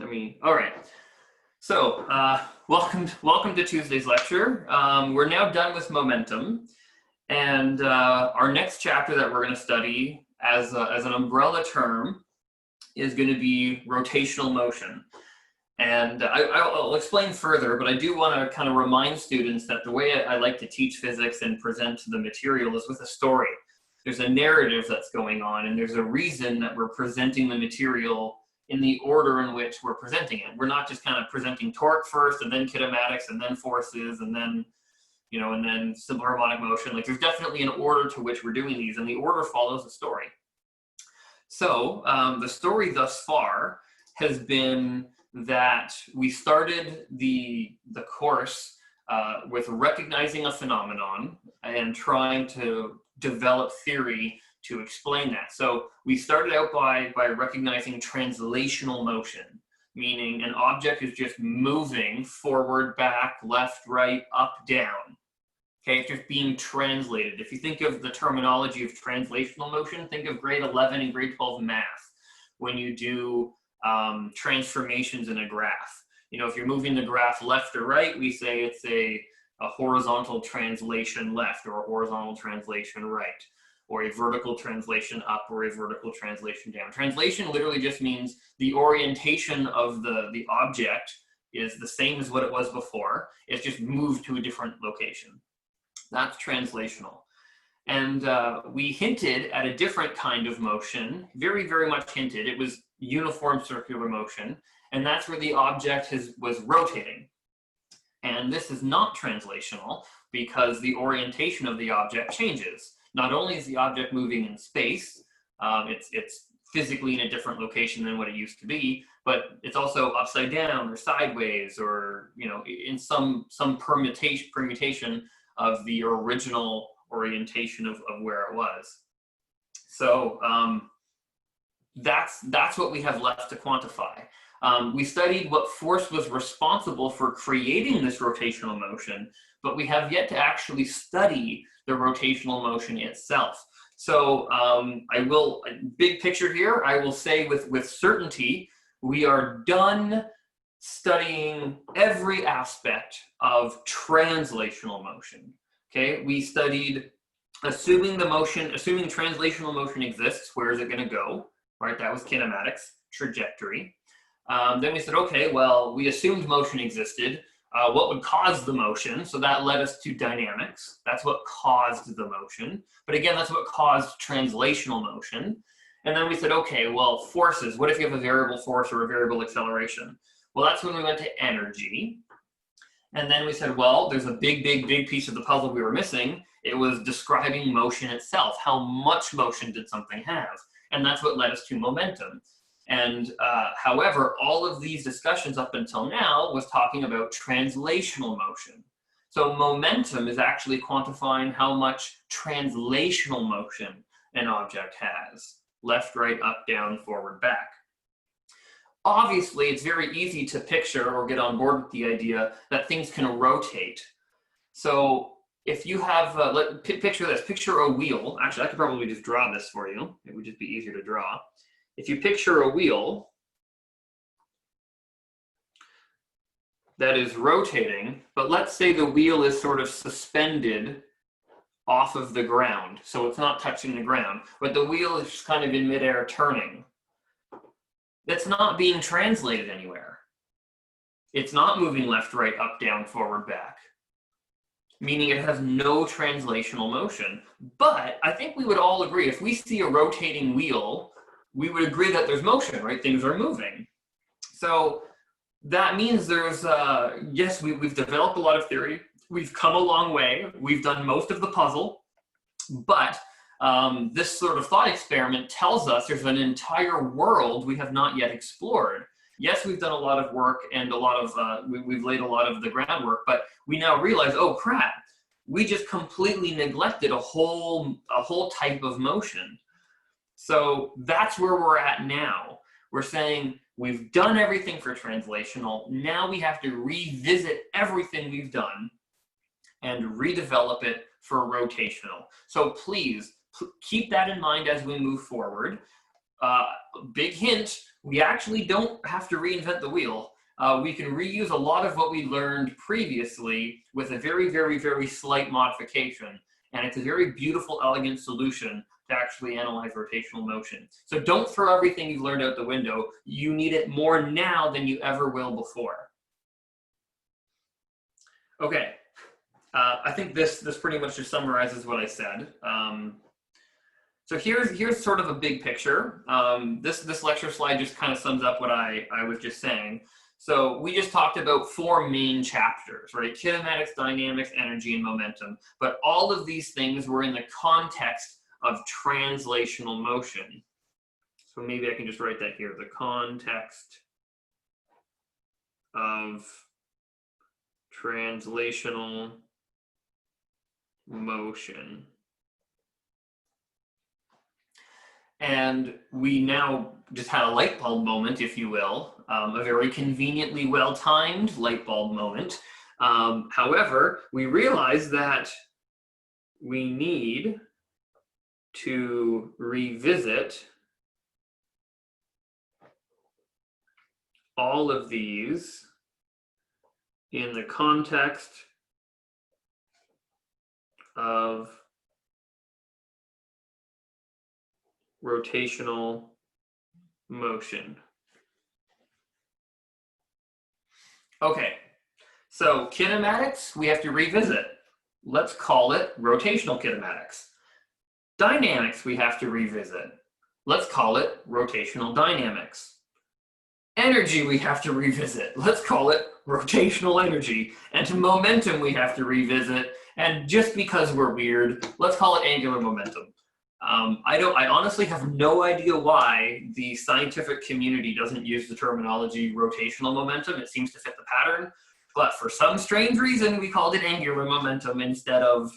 All right. So, welcome to Tuesday's lecture. We're now done with momentum, and our next chapter that we're going to study as an umbrella term is going to be rotational motion. And I'll explain further, but I do want to kind of remind students that the way I like to teach physics and present the material is with a story. There's a narrative that's going on, and there's a reason that we're presenting the material in the order in which we're presenting it. We're not just kind of presenting torque first, and then kinematics, and then forces, and then, and then simple harmonic motion. Like, there's definitely an order to which we're doing these, and the order follows the story. So the story thus far has been that we started the course with recognizing a phenomenon and trying to develop theory to explain that. So we started out by recognizing translational motion, meaning an object is just moving forward, back, left, right, up, down. Okay, it's just being translated. If you think of the terminology of translational motion, think of grade 11 and grade 12 math when you do transformations in a graph. If you're moving the graph left or right, we say it's a horizontal translation left or a horizontal translation right, or a vertical translation up or a vertical translation down. Translation literally just means the orientation of the object is the same as what it was before. It's just moved to a different location. That's translational. And we hinted at a different kind of motion, very, very much hinted. It was uniform circular motion, and that's where the object was rotating. And this is not translational because the orientation of the object changes. Not only is the object moving in space, it's physically in a different location than what it used to be, but it's also upside down or sideways, or in some permutation of the original orientation of where it was. So that's what we have left to quantify. We studied what force was responsible for creating this rotational motion, but we have yet to actually study the rotational motion itself. So big picture here, I will say with certainty, we are done studying every aspect of translational motion. Okay, we studied assuming translational motion exists, where is it going to go? Right, that was kinematics, trajectory. Then we said, okay, well, we assumed motion existed. What would cause the motion? So that led us to dynamics. That's what caused the motion. But again, that's what caused translational motion. And then we said, okay, well, forces. What if you have a variable force or a variable acceleration? Well, that's when we went to energy. And then we said, well, there's a big piece of the puzzle we were missing. It was describing motion itself. How much motion did something have? And that's what led us to momentum. And however, all of these discussions up until now was talking about translational motion. So momentum is actually quantifying how much translational motion an object has. Left, right, up, down, forward, back. Obviously, it's very easy to picture or get on board with the idea that things can rotate. So if you have, picture this, picture a wheel. Actually, I could probably just draw this for you. It would just be easier to draw. If you picture a wheel that is rotating, but let's say the wheel is sort of suspended off of the ground, so it's not touching the ground, but the wheel is just kind of in midair turning. That's not being translated anywhere. It's not moving left, right, up, down, forward, back, meaning it has no translational motion. But I think we would all agree, if we see a rotating wheel, we would agree that there's motion, right? Things are moving. So that means there's, yes, we've developed a lot of theory. We've come a long way. We've done most of the puzzle. But this sort of thought experiment tells us there's an entire world we have not yet explored. Yes, we've done a lot of work and we've laid a lot of the groundwork, but we now realize, oh crap, we just completely neglected a whole type of motion. So that's where we're at now. We're saying we've done everything for translational. Now we have to revisit everything we've done and redevelop it for rotational. So please keep that in mind as we move forward. big hint, we actually don't have to reinvent the wheel. We can reuse a lot of what we learned previously with a very, very, very slight modification. And it's a very beautiful, elegant solution to actually analyze rotational motion. So don't throw everything you've learned out the window. You need it more now than you ever will before. Okay, I think this pretty much just summarizes what I said. So here's sort of a big picture. This lecture slide just kind of sums up what I was just saying. So we just talked about 4 main chapters, right? Kinematics, dynamics, energy, and momentum. But all of these things were in the context of translational motion. So maybe I can just write that here, the context of translational motion. And we now just had a light bulb moment, if you will, a very conveniently well-timed light bulb moment. However, we realized that we need to revisit all of these in the context of rotational motion. Okay, so kinematics, we have to revisit. Let's call it rotational kinematics. Dynamics, we have to revisit. Let's call it rotational dynamics. Energy, we have to revisit. Let's call it rotational energy. And momentum, we have to revisit. And just because we're weird, let's call it angular momentum. I honestly have no idea why the scientific community doesn't use the terminology rotational momentum. It seems to fit the pattern, but for some strange reason, we called it angular momentum instead of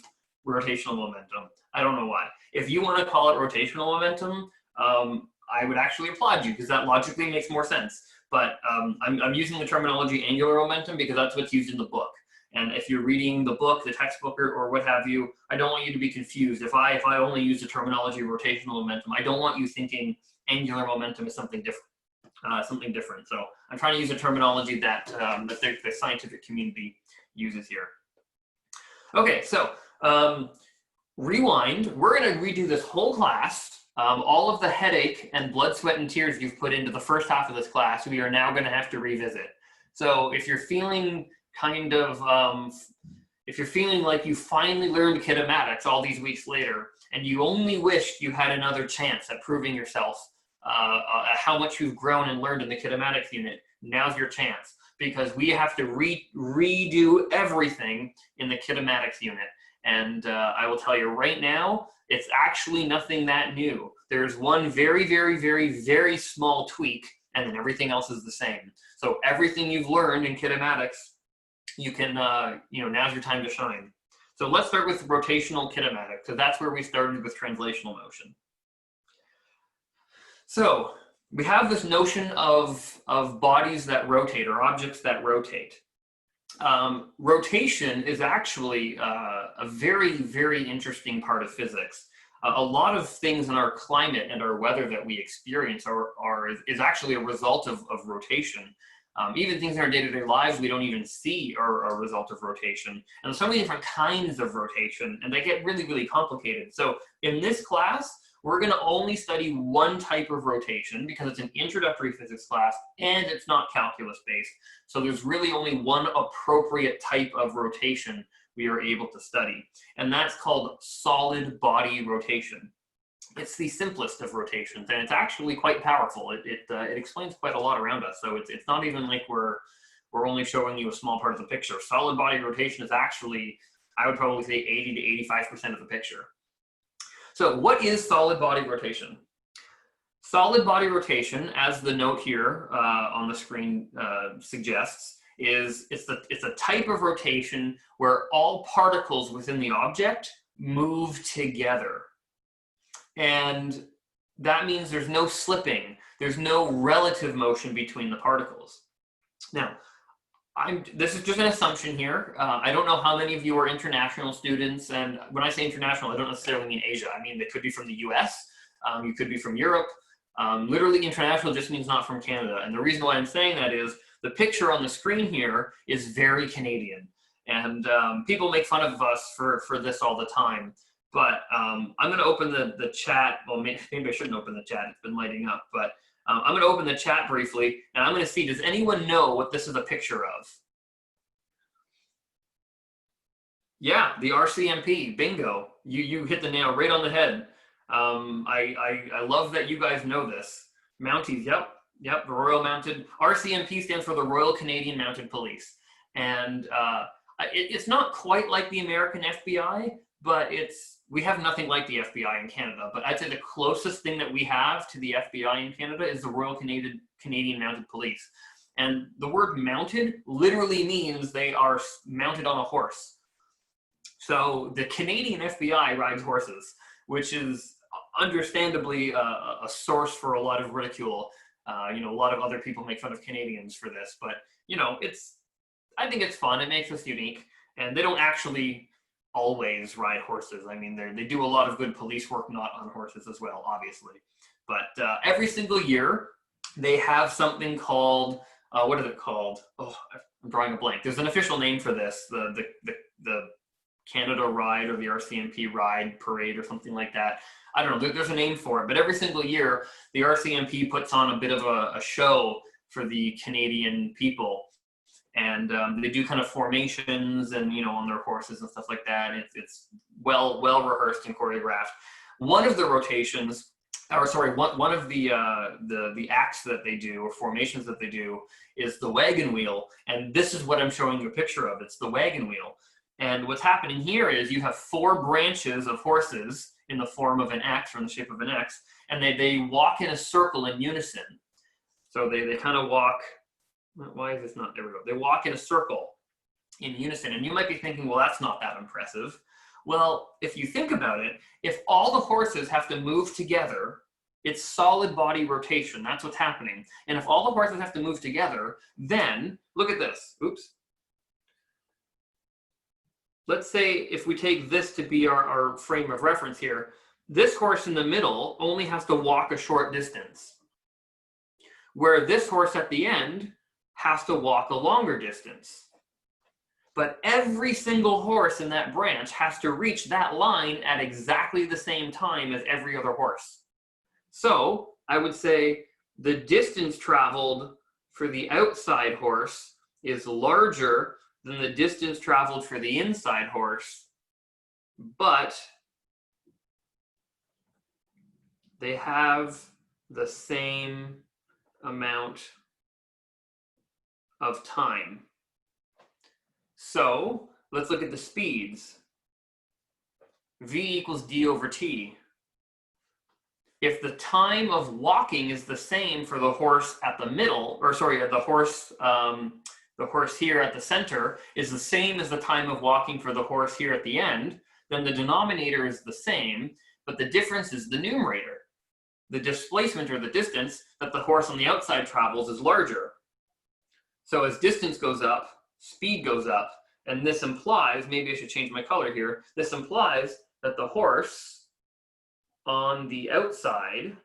rotational momentum. I don't know why. If you want to call it rotational momentum, I would actually applaud you because that logically makes more sense. But I'm using the terminology angular momentum because that's what's used in the book. And if you're reading the book, the textbook, or what have you, I don't want you to be confused. If I only use the terminology rotational momentum, I don't want you thinking angular momentum is something different. So I'm trying to use a terminology that the scientific community uses here. Okay, so rewind. We're going to redo this whole class. All of the headache and blood, sweat, and tears you've put into the first half of this class, we are now going to have to revisit. So if you're feeling kind of, if you're feeling like you finally learned kinematics all these weeks later, and you only wished you had another chance at proving yourself how much you've grown and learned in the kinematics unit, now's your chance, because we have to redo everything in the kinematics unit. And I will tell you right now, it's actually nothing that new. There's one very, very, very, very small tweak, and then everything else is the same. So everything you've learned in kinematics, you can, now's your time to shine. So let's start with rotational kinematics, because that's where we started with translational motion. So we have this notion of bodies that rotate, or objects that rotate. Rotation is actually a very, very interesting part of physics. A lot of things in our climate and our weather that we experience is actually a result of rotation. Even things in our day-to-day lives we don't even see are a result of rotation. And there's so many different kinds of rotation, and they get really, really complicated. So in this class, we're going to only study one type of rotation because it's an introductory physics class and it's not calculus-based. So there's really only one appropriate type of rotation we are able to study, and that's called solid body rotation. It's the simplest of rotations, and it's actually quite powerful. It explains quite a lot around us. So it's not even like we're only showing you a small part of the picture. Solid body rotation is actually, I would probably say, 80 to 85% of the picture. So what is solid body rotation? Solid body rotation, as the note here on the screen suggests, it's a type of rotation where all particles within the object move together. And that means there's no slipping, there's no relative motion between the particles. Now, this is just an assumption here. I don't know how many of you are international students, and when I say international, I don't necessarily mean Asia. I mean, they could be from the US, you could be from Europe, Literally international just means not from Canada. And the reason why I'm saying that is the picture on the screen here is very Canadian. And people make fun of us for this all the time. But I'm going to open the chat. Well, maybe I shouldn't open the chat. It's been lighting up. But I'm going to open the chat briefly. And I'm going to see, does anyone know what this is a picture of? Yeah, the RCMP. Bingo. You hit the nail right on the head. I love that you guys know this. Mounties, yep, the Royal Mounted, RCMP stands for the Royal Canadian Mounted Police. And it's not quite like the American FBI, but we have nothing like the FBI in Canada. But I'd say the closest thing that we have to the FBI in Canada is the Royal Canadian Mounted Police. And the word mounted literally means they are mounted on a horse. So the Canadian FBI rides horses, which is understandably a source for a lot of ridicule. A lot of other people make fun of Canadians for this, but I think it's fun. It makes us unique, and they don't actually always ride horses. I mean, they do a lot of good police work not on horses as well, obviously. But every single year, they have something called what is it called? Oh, I'm drawing a blank. There's an official name for this. The Canada Ride or the RCMP Ride Parade or something like that. I don't know, there's a name for it, but every single year the RCMP puts on a bit of a show for the Canadian people. And they do kind of formations and, on their horses and stuff like that. It's well rehearsed and choreographed. One of the rotations, or sorry, one of the acts that they do or formations that they do is the wagon wheel. And this is what I'm showing you a picture of. It's the wagon wheel. And what's happening here is you have 4 branches of horses in the form of an X or in the shape of an X, and they walk in a circle in unison. So they kind of walk, why is this not, there we go. They walk in a circle in unison. And you might be thinking, well, that's not that impressive. Well, if you think about it, if all the horses have to move together, it's solid body rotation. That's what's happening. And if all the horses have to move together, then look at this. Oops. Let's say if we take this to be our frame of reference here, this horse in the middle only has to walk a short distance, where this horse at the end has to walk a longer distance. But every single horse in that branch has to reach that line at exactly the same time as every other horse. So I would say the distance traveled for the outside horse is larger than the distance traveled for the inside horse, but they have the same amount of time. So let's look at the speeds. V equals D over T. If the time of walking is the same for the horse at the middle, or sorry, the horse here at the center is the same as the time of walking for the horse here at the end, then the denominator is the same, but the difference is the numerator. The displacement or the distance that the horse on the outside travels is larger. So as distance goes up, speed goes up, and this implies, maybe I should change my color here, this implies that the horse on the outside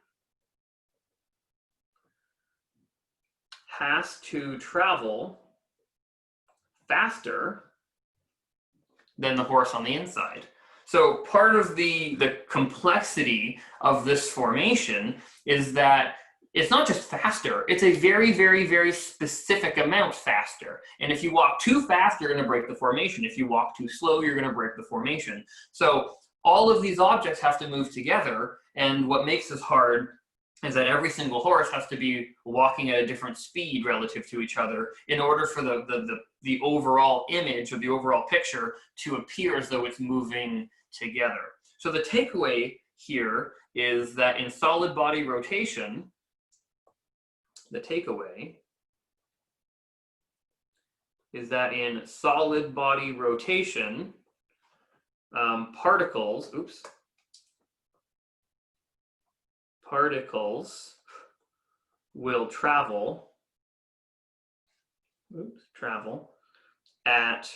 has to travel faster than the horse on the inside. So part of the complexity of this formation is that it's not just faster, it's a very, very, very specific amount faster. And if you walk too fast, you're going to break the formation. If you walk too slow, you're going to break the formation. So all of these objects have to move together, and what makes this hard is that every single horse has to be walking at a different speed relative to each other in order for the overall image or the overall picture to appear as though it's moving together. So the takeaway here is that in solid body rotation, the takeaway is that in solid body rotation, particles will travel at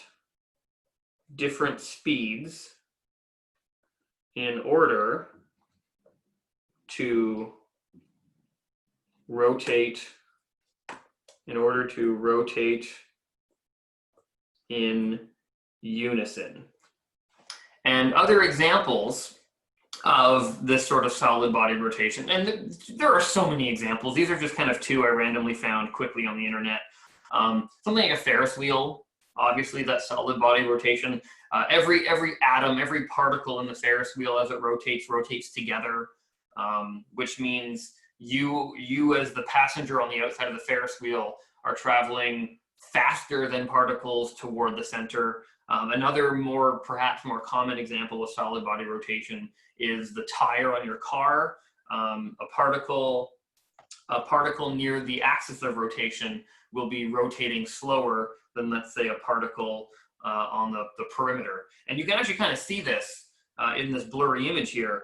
different speeds in order to rotate in unison. And other examples of this sort of solid body rotation, and there are so many examples. These are just kind of two I randomly found quickly on the internet. Something like a Ferris wheel, obviously that's solid body rotation. Every atom, every particle in the Ferris wheel as it rotates together, which means you as the passenger on the outside of the Ferris wheel are traveling faster than particles toward the center. Another perhaps more common example of solid body rotation is the tire on your car. A particle near the axis of rotation will be rotating slower than, let's say, a particle on the perimeter. And you can actually kind of see this in this blurry image here.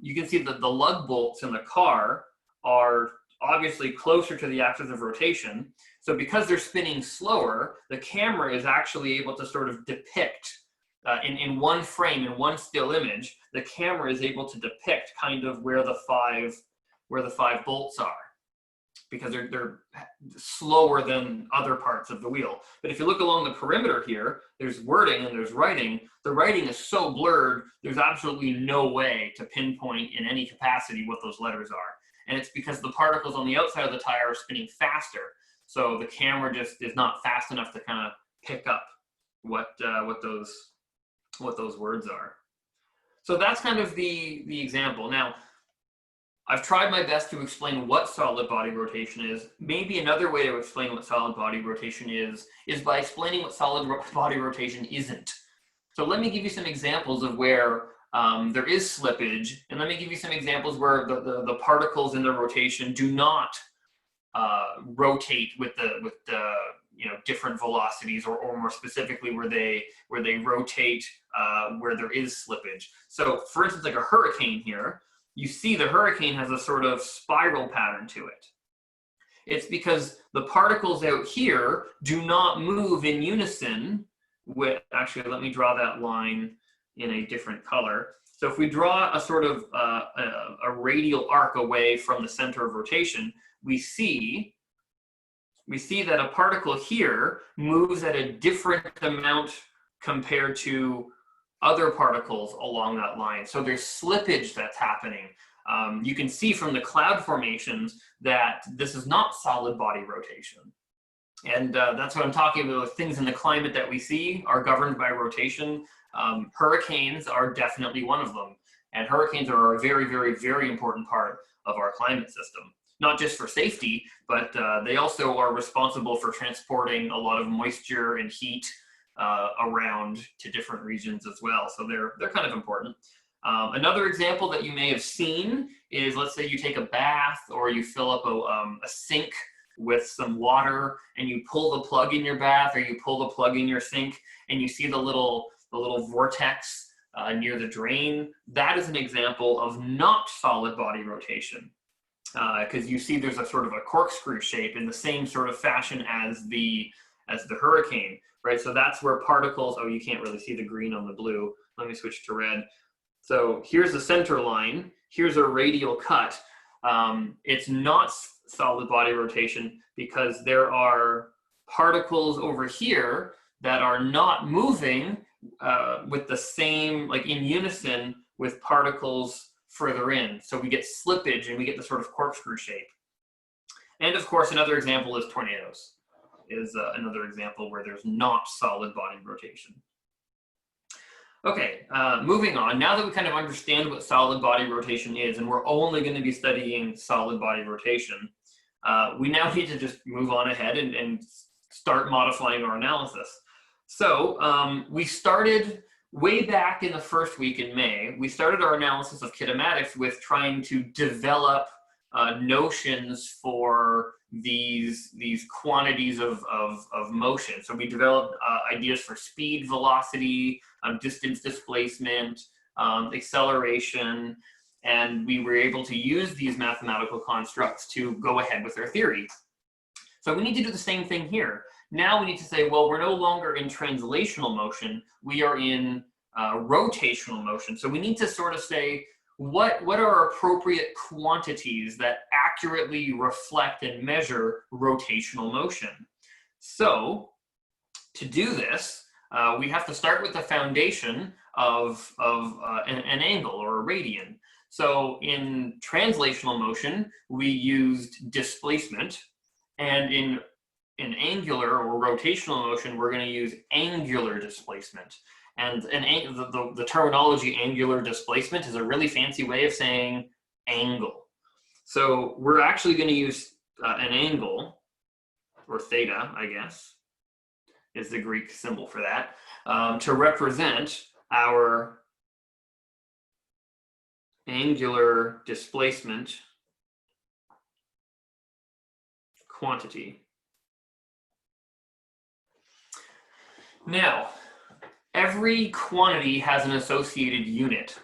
You can see that the lug bolts in the car are obviously closer to the axis of rotation. So because they're spinning slower, the camera is actually able to sort of depict in one frame, in one still image, the camera is able to depict kind of where the five bolts are, because they're slower than other parts of the wheel. But if you look along the perimeter here, there's wording and there's writing. The writing is so blurred, there's absolutely no way to pinpoint in any capacity what those letters are. And it's because the particles on the outside of the tire are spinning faster. So the camera just is not fast enough to kind of pick up what those words are. So that's kind of the example. Now, I've tried my best to explain what solid body rotation is. Maybe another way to explain what solid body rotation is by explaining what solid body rotation isn't. So let me give you some examples of where there is slippage, and let me give you some examples where the particles in the rotation do not rotate with the different velocities, or more specifically where they rotate where there is slippage. So for instance, like a hurricane here, you see the hurricane has a sort of spiral pattern to it. It's because the particles out here do not move in unison with, actually, let me draw that line in a different color. So if we draw a sort of a radial arc away from the center of rotation, we see that a particle here moves at a different amount compared to other particles along that line. So there's slippage that's happening. You can see from the cloud formations that this is not solid body rotation. And that's what I'm talking about. Things in the climate that we see are governed by rotation. Hurricanes are definitely one of them. And hurricanes are a very, very, very important part of our climate system. Not just for safety, but they also are responsible for transporting a lot of moisture and heat around to different regions as well. So they're kind of important. Another example that you may have seen is, let's say you take a bath or you fill up a sink with some water, and you pull the plug in your bath or you pull the plug in your sink, and you see the little vortex near the drain. That is an example of not solid body rotation, because you see there's a sort of a corkscrew shape in the same sort of fashion as the hurricane, right? So that's where particles, oh, you can't really see the green on the blue. Let me switch to red. So here's the center line. Here's a radial cut. It's not solid body rotation because there are particles over here that are not moving with the same, like in unison with particles further in. So we get slippage and we get the sort of corkscrew shape. And of course, another example is tornadoes, is another example where there's not solid body rotation. Okay, moving on. Now that we kind of understand what solid body rotation is, and we're only going to be studying solid body rotation, we now need to just move on ahead and start modifying our analysis. So we started way back in the first week in May. We started our analysis of kinematics with trying to develop notions for these quantities of motion. So we developed ideas for speed, velocity, distance displacement, acceleration, and we were able to use these mathematical constructs to go ahead with our theory. So we need to do the same thing here. Now we need to say, well, we're no longer in translational motion, we are in rotational motion. So we need to sort of say, what are appropriate quantities that accurately reflect and measure rotational motion? So to do this, we have to start with the foundation of an angle or a radian. So in translational motion, we used displacement, and in angular or rotational motion, we're going to use angular displacement. And the terminology angular displacement is a really fancy way of saying angle. So we're actually going to use an angle, or theta, I guess, is the Greek symbol for that, to represent our angular displacement quantity. Now, every quantity has an associated unit,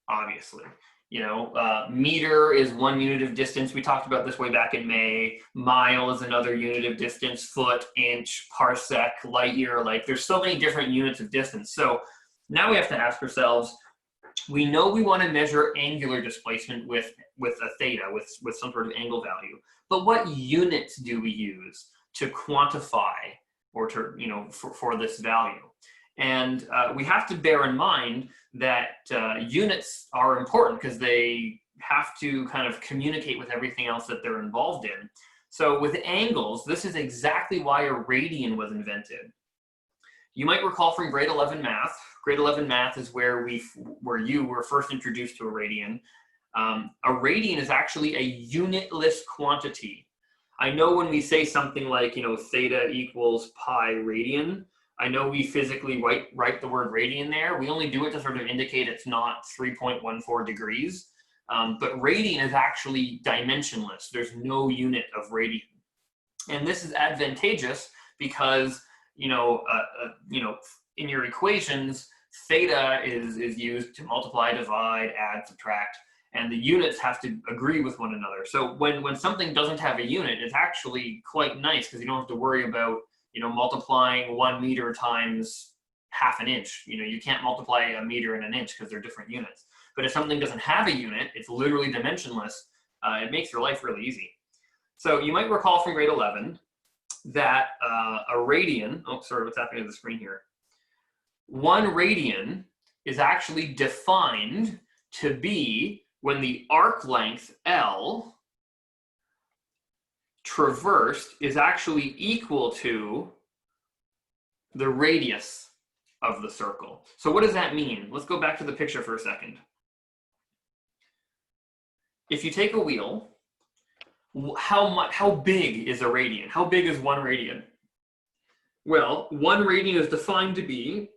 obviously. You know, meter is 1 unit of distance. We talked about this way back in May. Mile is another unit of distance. Foot, inch, parsec, light year. Like, there's so many different units of distance. So now we have to ask ourselves, we know we want to measure angular displacement with a theta, with some sort of angle value. But what units do we use to quantify or to, you know, for this value? And we have to bear in mind that units are important because they have to kind of communicate with everything else that they're involved in. So with angles, this is exactly why a radian was invented. You might recall from grade 11 math. Grade 11 math is where you were first introduced to a radian. A radian is actually a unitless quantity. I know when we say something like, you know, theta equals pi radian, I know we physically write the word radian there. We only do it to sort of indicate it's not 3.14 degrees. But radian is actually dimensionless. There's no unit of radian. And this is advantageous because, you know, in your equations, theta is used to multiply, divide, add, subtract, and the units have to agree with one another. So when something doesn't have a unit, it's actually quite nice because you don't have to worry about, you know, multiplying 1 meter times half an inch. You know, you can't multiply a meter and an inch because they're different units. But if something doesn't have a unit, it's literally dimensionless, it makes your life really easy. So you might recall from grade 11 that a radian, oh, sorry, what's happening to the screen here? 1 radian is actually defined to be when the arc length L traversed is actually equal to the radius of the circle. So what does that mean? Let's go back to the picture for a second. If you take a wheel, how big is a radian? How big is 1 radian? Well, 1 radian is defined to be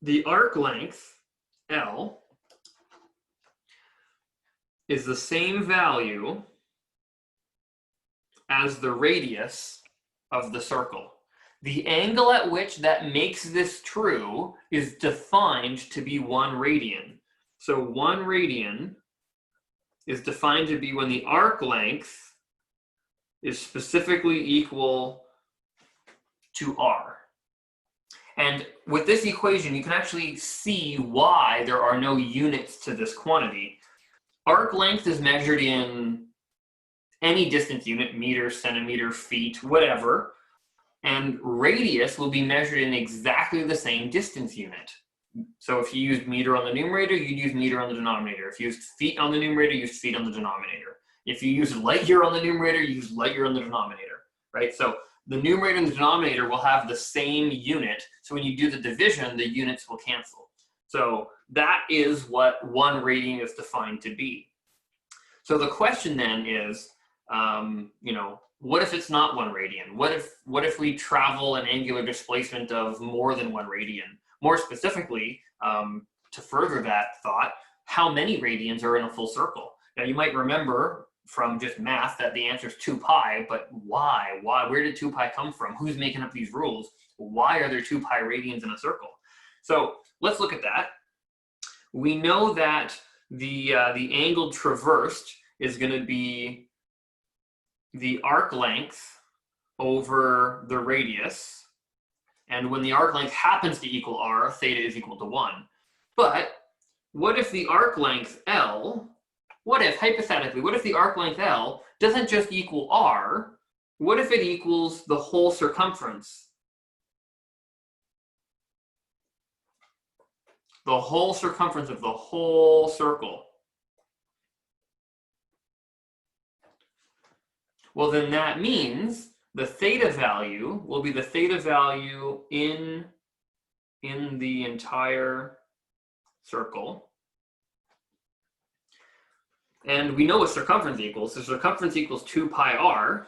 the arc length L is the same value as the radius of the circle. The angle at which that makes this true is defined to be 1 radian. So 1 radian is defined to be when the arc length is specifically equal to r. And with this equation, you can actually see why there are no units to this quantity. Arc length is measured in any distance unit, meter, centimeter, feet, whatever. And radius will be measured in exactly the same distance unit. So if you used meter on the numerator, you'd use meter on the denominator. If you used feet on the numerator, you used feet on the denominator. If you used light year on the numerator, you use light year on the denominator, right? So the numerator and the denominator will have the same unit. So when you do the division, the units will cancel. So that is what 1 radian is defined to be. So the question then is, you know, what if it's not 1 radian? What if we travel an angular displacement of more than 1 radian? More specifically, to further that thought, how many radians are in a full circle? Now you might remember from just math that the answer is 2 pi, but why? Where did 2 pi come from? Who's making up these rules? Why are there 2 pi radians in a circle? So let's look at that. We know that the angle traversed is going to be the arc length over the radius. And when the arc length happens to equal r, theta is equal to 1. But what if the arc length L, hypothetically, what if the arc length L doesn't just equal R, what if it equals the whole circumference? The whole circumference of the whole circle. Well, then that means the theta value will be the theta value in the entire circle. And we know what circumference equals. So circumference equals 2 pi r.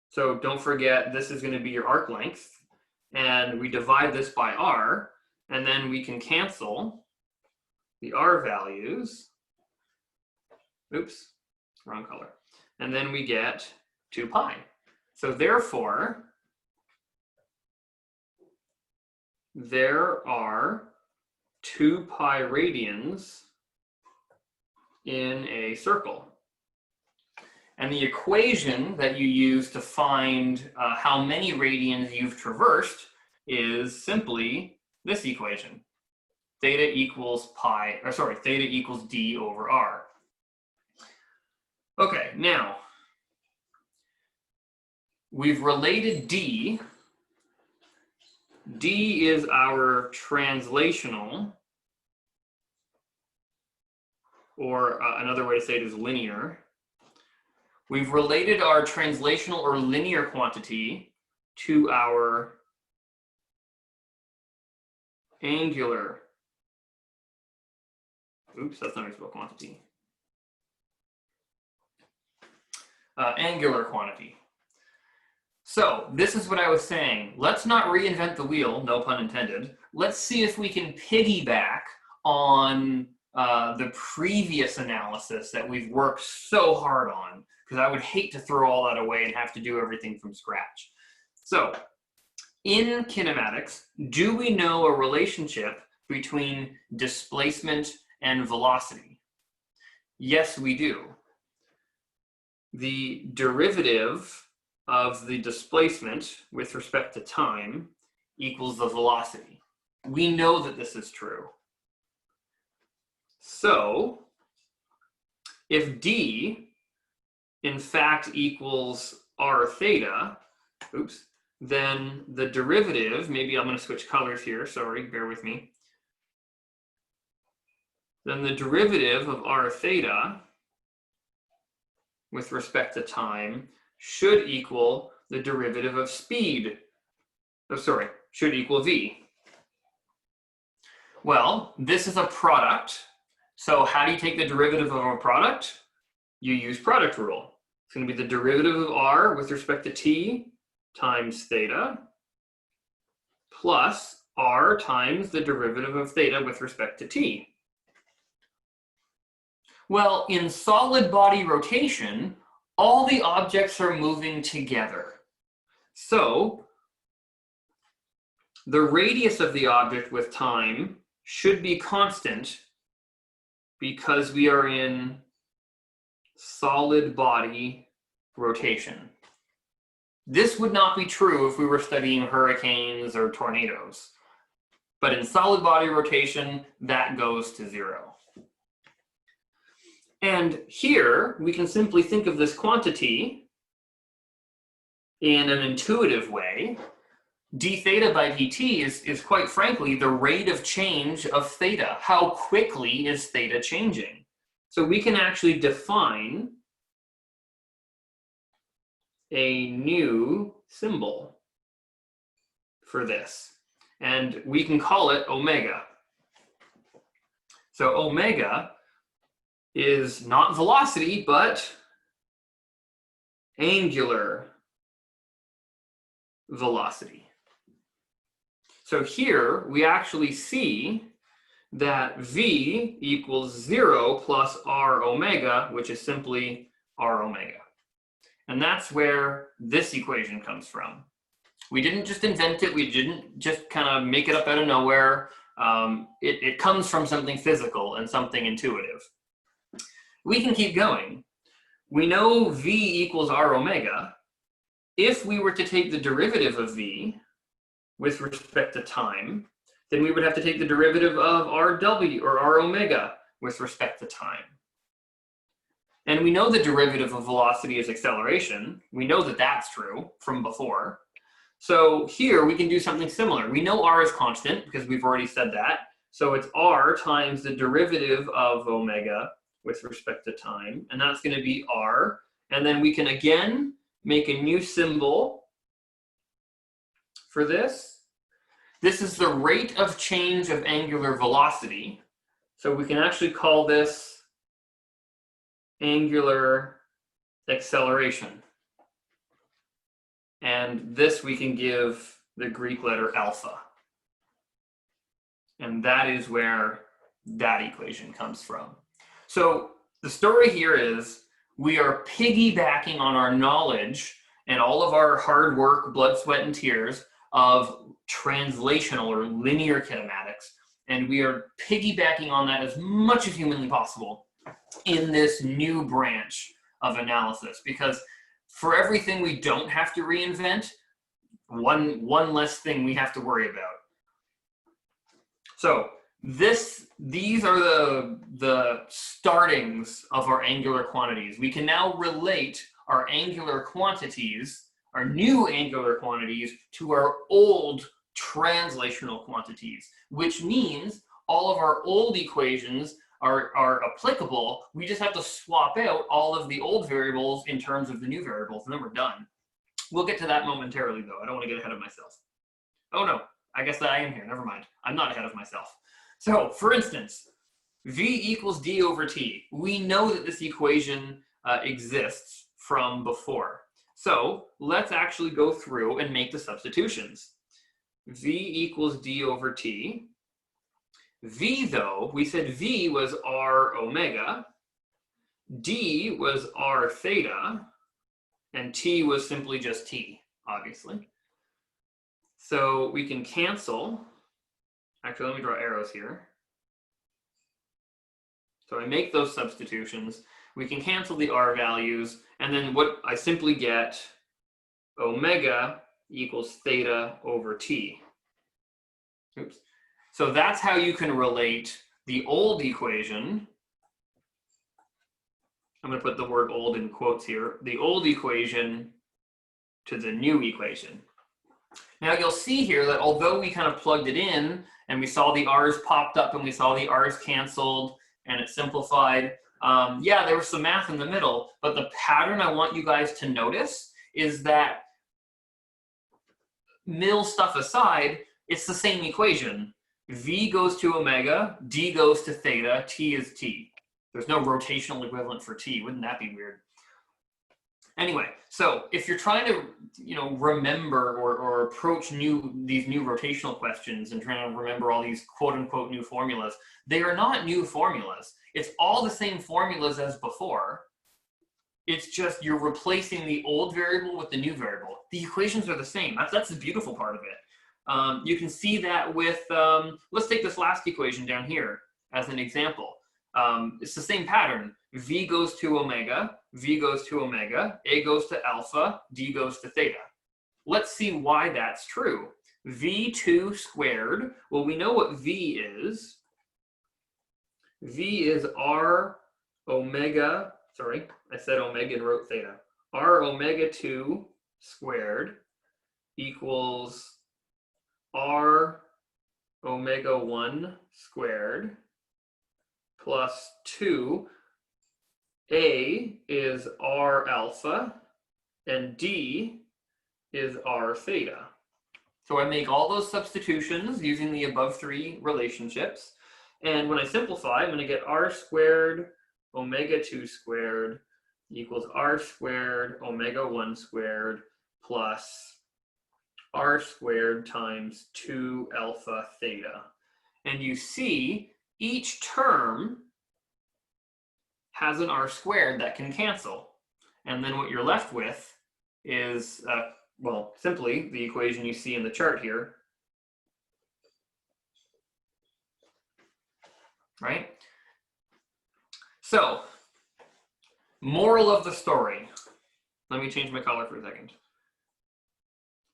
So don't forget, this is going to be your arc length. And we divide this by r. And then we can cancel the r values. Oops, wrong color. And then we get 2 pi. So therefore, there are 2 pi radians in a circle. And the equation that you use to find how many radians you've traversed is simply this equation. Theta equals theta equals d over r. Okay, now, we've related d. D is our translational, or another way to say it is linear. We've related our translational or linear quantity to our angular. Oops, that's not a quantity. Angular quantity. So this is what I was saying. Let's not reinvent the wheel, no pun intended. Let's see if we can piggyback on the previous analysis that we've worked so hard on, because I would hate to throw all that away and have to do everything from scratch. So in kinematics, do we know a relationship between displacement and velocity? Yes, we do. The derivative of the displacement with respect to time equals the velocity. We know that this is true. So if d in fact equals r theta, oops, then the derivative, maybe I'm going to switch colors here, sorry, bear with me. Then the derivative of r theta with respect to time should equal the derivative of speed. Oh, sorry, should equal v. Well, this is a product. So how do you take the derivative of a product? You use product rule. It's going to be the derivative of r with respect to t times theta plus r times the derivative of theta with respect to t. Well, in solid body rotation, all the objects are moving together. So the radius of the object with time should be constant because we are in solid body rotation. This would not be true if we were studying hurricanes or tornadoes. But in solid body rotation, that goes to 0. And here, we can simply think of this quantity in an intuitive way. d theta by dt is quite frankly the rate of change of theta. How quickly is theta changing? So we can actually define a new symbol for this. And we can call it omega. So omega is not velocity, but angular velocity. So here we actually see that v equals 0 plus r omega, which is simply r omega. And that's where this equation comes from. We didn't just invent it, we didn't just kind of make it up out of nowhere. It comes from something physical and something intuitive. We can keep going. We know v equals r omega. If we were to take the derivative of v with respect to time, then we would have to take the derivative of rw or r omega with respect to time. And we know the derivative of velocity is acceleration. We know that that's true from before. So here we can do something similar. We know r is constant because we've already said that. So it's r times the derivative of omega with respect to time, and that's going to be r. And then we can again make a new symbol for this. This is the rate of change of angular velocity. So we can actually call this angular acceleration. And this we can give the Greek letter alpha. And that is where that equation comes from. So the story here is we are piggybacking on our knowledge and all of our hard work, blood, sweat, and tears of translational or linear kinematics. And we are piggybacking on that as much as humanly possible in this new branch of analysis. Because for everything we don't have to reinvent, one less thing we have to worry about. So these are the startings of our angular quantities. We can now relate our angular quantities, our new angular quantities, to our old translational quantities, which means all of our old equations are applicable. We just have to swap out all of the old variables in terms of the new variables, and then we're done. We'll get to that momentarily, though. I don't want to get ahead of myself. Oh, no. I guess that I am here. Never mind. I'm not ahead of myself. So, for instance, v equals d over t. We know that this equation exists from before. So, let's actually go through and make the substitutions. V equals d over t. V, though, we said v was r omega, d was r theta, and t was simply just t, obviously. So we can cancel. Actually, let me draw arrows here. So I make those substitutions. We can cancel the r values, and then what I simply get, omega equals theta over t. Oops. So that's how you can relate the old equation. I'm going to put the word old in quotes here. The old equation to the new equation. Now you'll see here that although we kind of plugged it in and we saw the r's popped up and we saw the r's canceled and it simplified, yeah, there was some math in the middle, but the pattern I want you guys to notice is that mill stuff aside, it's the same equation. V goes to omega, d goes to theta, t is t. There's no rotational equivalent for t. Wouldn't that be weird? Anyway, so if you're trying to, remember or approach these new rotational questions and trying to remember all these quote unquote new formulas, they are not new formulas. It's all the same formulas as before. It's just you're replacing the old variable with the new variable. The equations are the same. That's the beautiful part of it. You can see that with, let's take this last equation down here as an example. It's the same pattern. V goes to omega, V goes to omega, A goes to alpha, D goes to theta. Let's see why that's true. V2 squared, well, we know what V is. V is R omega, sorry, I said omega and wrote theta. R omega 2 squared equals R omega 1 squared plus 2. A is R alpha and D is R theta. So I make all those substitutions using the above three relationships. And when I simplify, I'm going to get R squared omega 2 squared equals R squared omega 1 squared plus R squared times 2 alpha theta. And you see each term has an r squared that can cancel. And then what you're left with is, well, simply the equation you see in the chart here, right? So, moral of the story. Let me change my color for a second.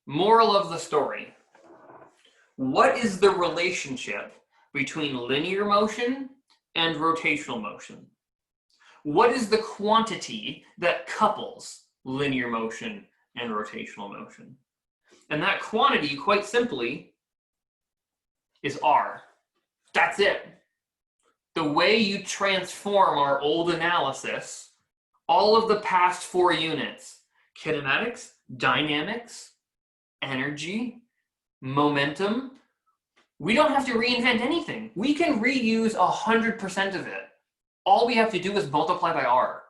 Moral of the story. What is the relationship between linear motion and rotational motion? What is the quantity that couples linear motion and rotational motion? And that quantity, quite simply, is R. That's it. The way you transform our old analysis, all of the past 4 units, kinematics, dynamics, energy, momentum, we don't have to reinvent anything. We can reuse 100% of it. All we have to do is multiply by R.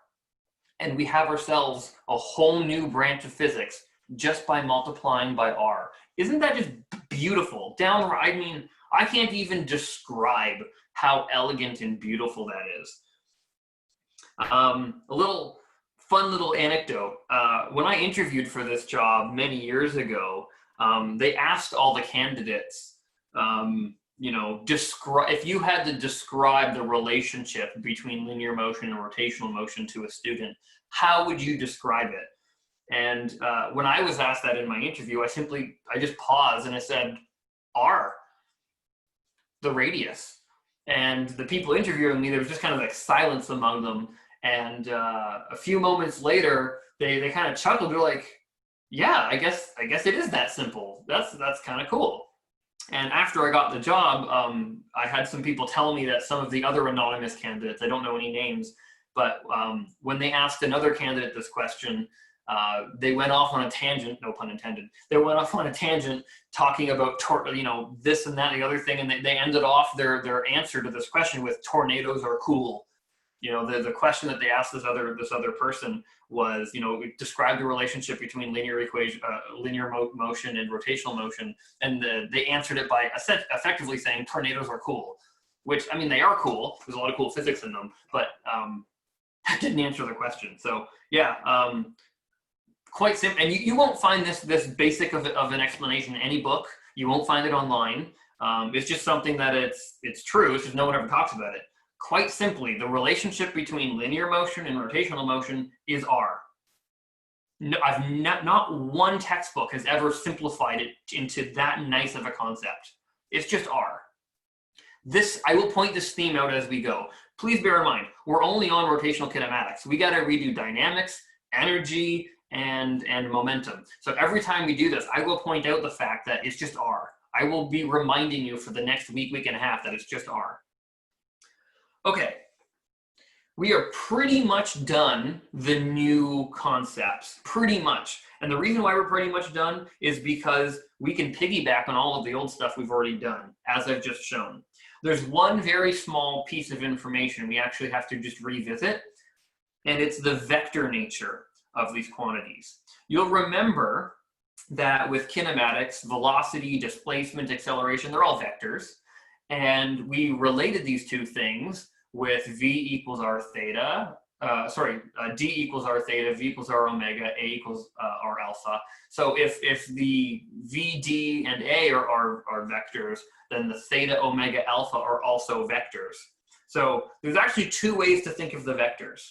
And we have ourselves a whole new branch of physics just by multiplying by R. Isn't that just beautiful? I mean, I can't even describe how elegant and beautiful that is. A fun little anecdote. When I interviewed for this job many years ago, they asked all the candidates, you know, if you had to describe the relationship between linear motion and rotational motion to a student, how would you describe it? And when I was asked that in my interview, I just paused and I said, R, the radius. And the people interviewing me, there was just kind of like silence among them. And a few moments later, they kind of chuckled. They're like, yeah, I guess it is that simple. That's kind of cool. And after I got the job, I had some people tell me that some of the other anonymous candidates, I don't know any names, but when they asked another candidate this question, they went off on a tangent, no pun intended. They went off on a tangent talking about, you know, this and that and the other thing, and they ended off their answer to this question with tornadoes are cool. You know, the question that they asked this other person was, you know, describe the relationship between linear motion and rotational motion, and they answered it by effectively saying tornadoes are cool, which, I mean, they are cool. There's a lot of cool physics in them, but that didn't answer the question. So yeah, quite simple. And you won't find this basic of an explanation in any book. You won't find it online. It's just something that it's true. It's just no one ever talks about it. Quite simply, the relationship between linear motion and rotational motion is R. No, not one textbook has ever simplified it into that nice of a concept. It's just R. I will point this theme out as we go. Please bear in mind, we're only on rotational kinematics. We got to redo dynamics, energy, and momentum. So every time we do this, I will point out the fact that it's just R. I will be reminding you for the next week and a half that it's just R. Okay, we are pretty much done the new concepts, pretty much. And the reason why we're pretty much done is because we can piggyback on all of the old stuff we've already done, as I've just shown. There's one very small piece of information we actually have to just revisit, and it's the vector nature of these quantities. You'll remember that with kinematics, velocity, displacement, acceleration, they're all vectors. And we related these two things with V equals R theta, D equals R theta, V equals R omega, A equals R alpha. So if the V, D, and A are vectors, then the theta, omega, alpha are also vectors. So there's actually 2 ways to think of the vectors.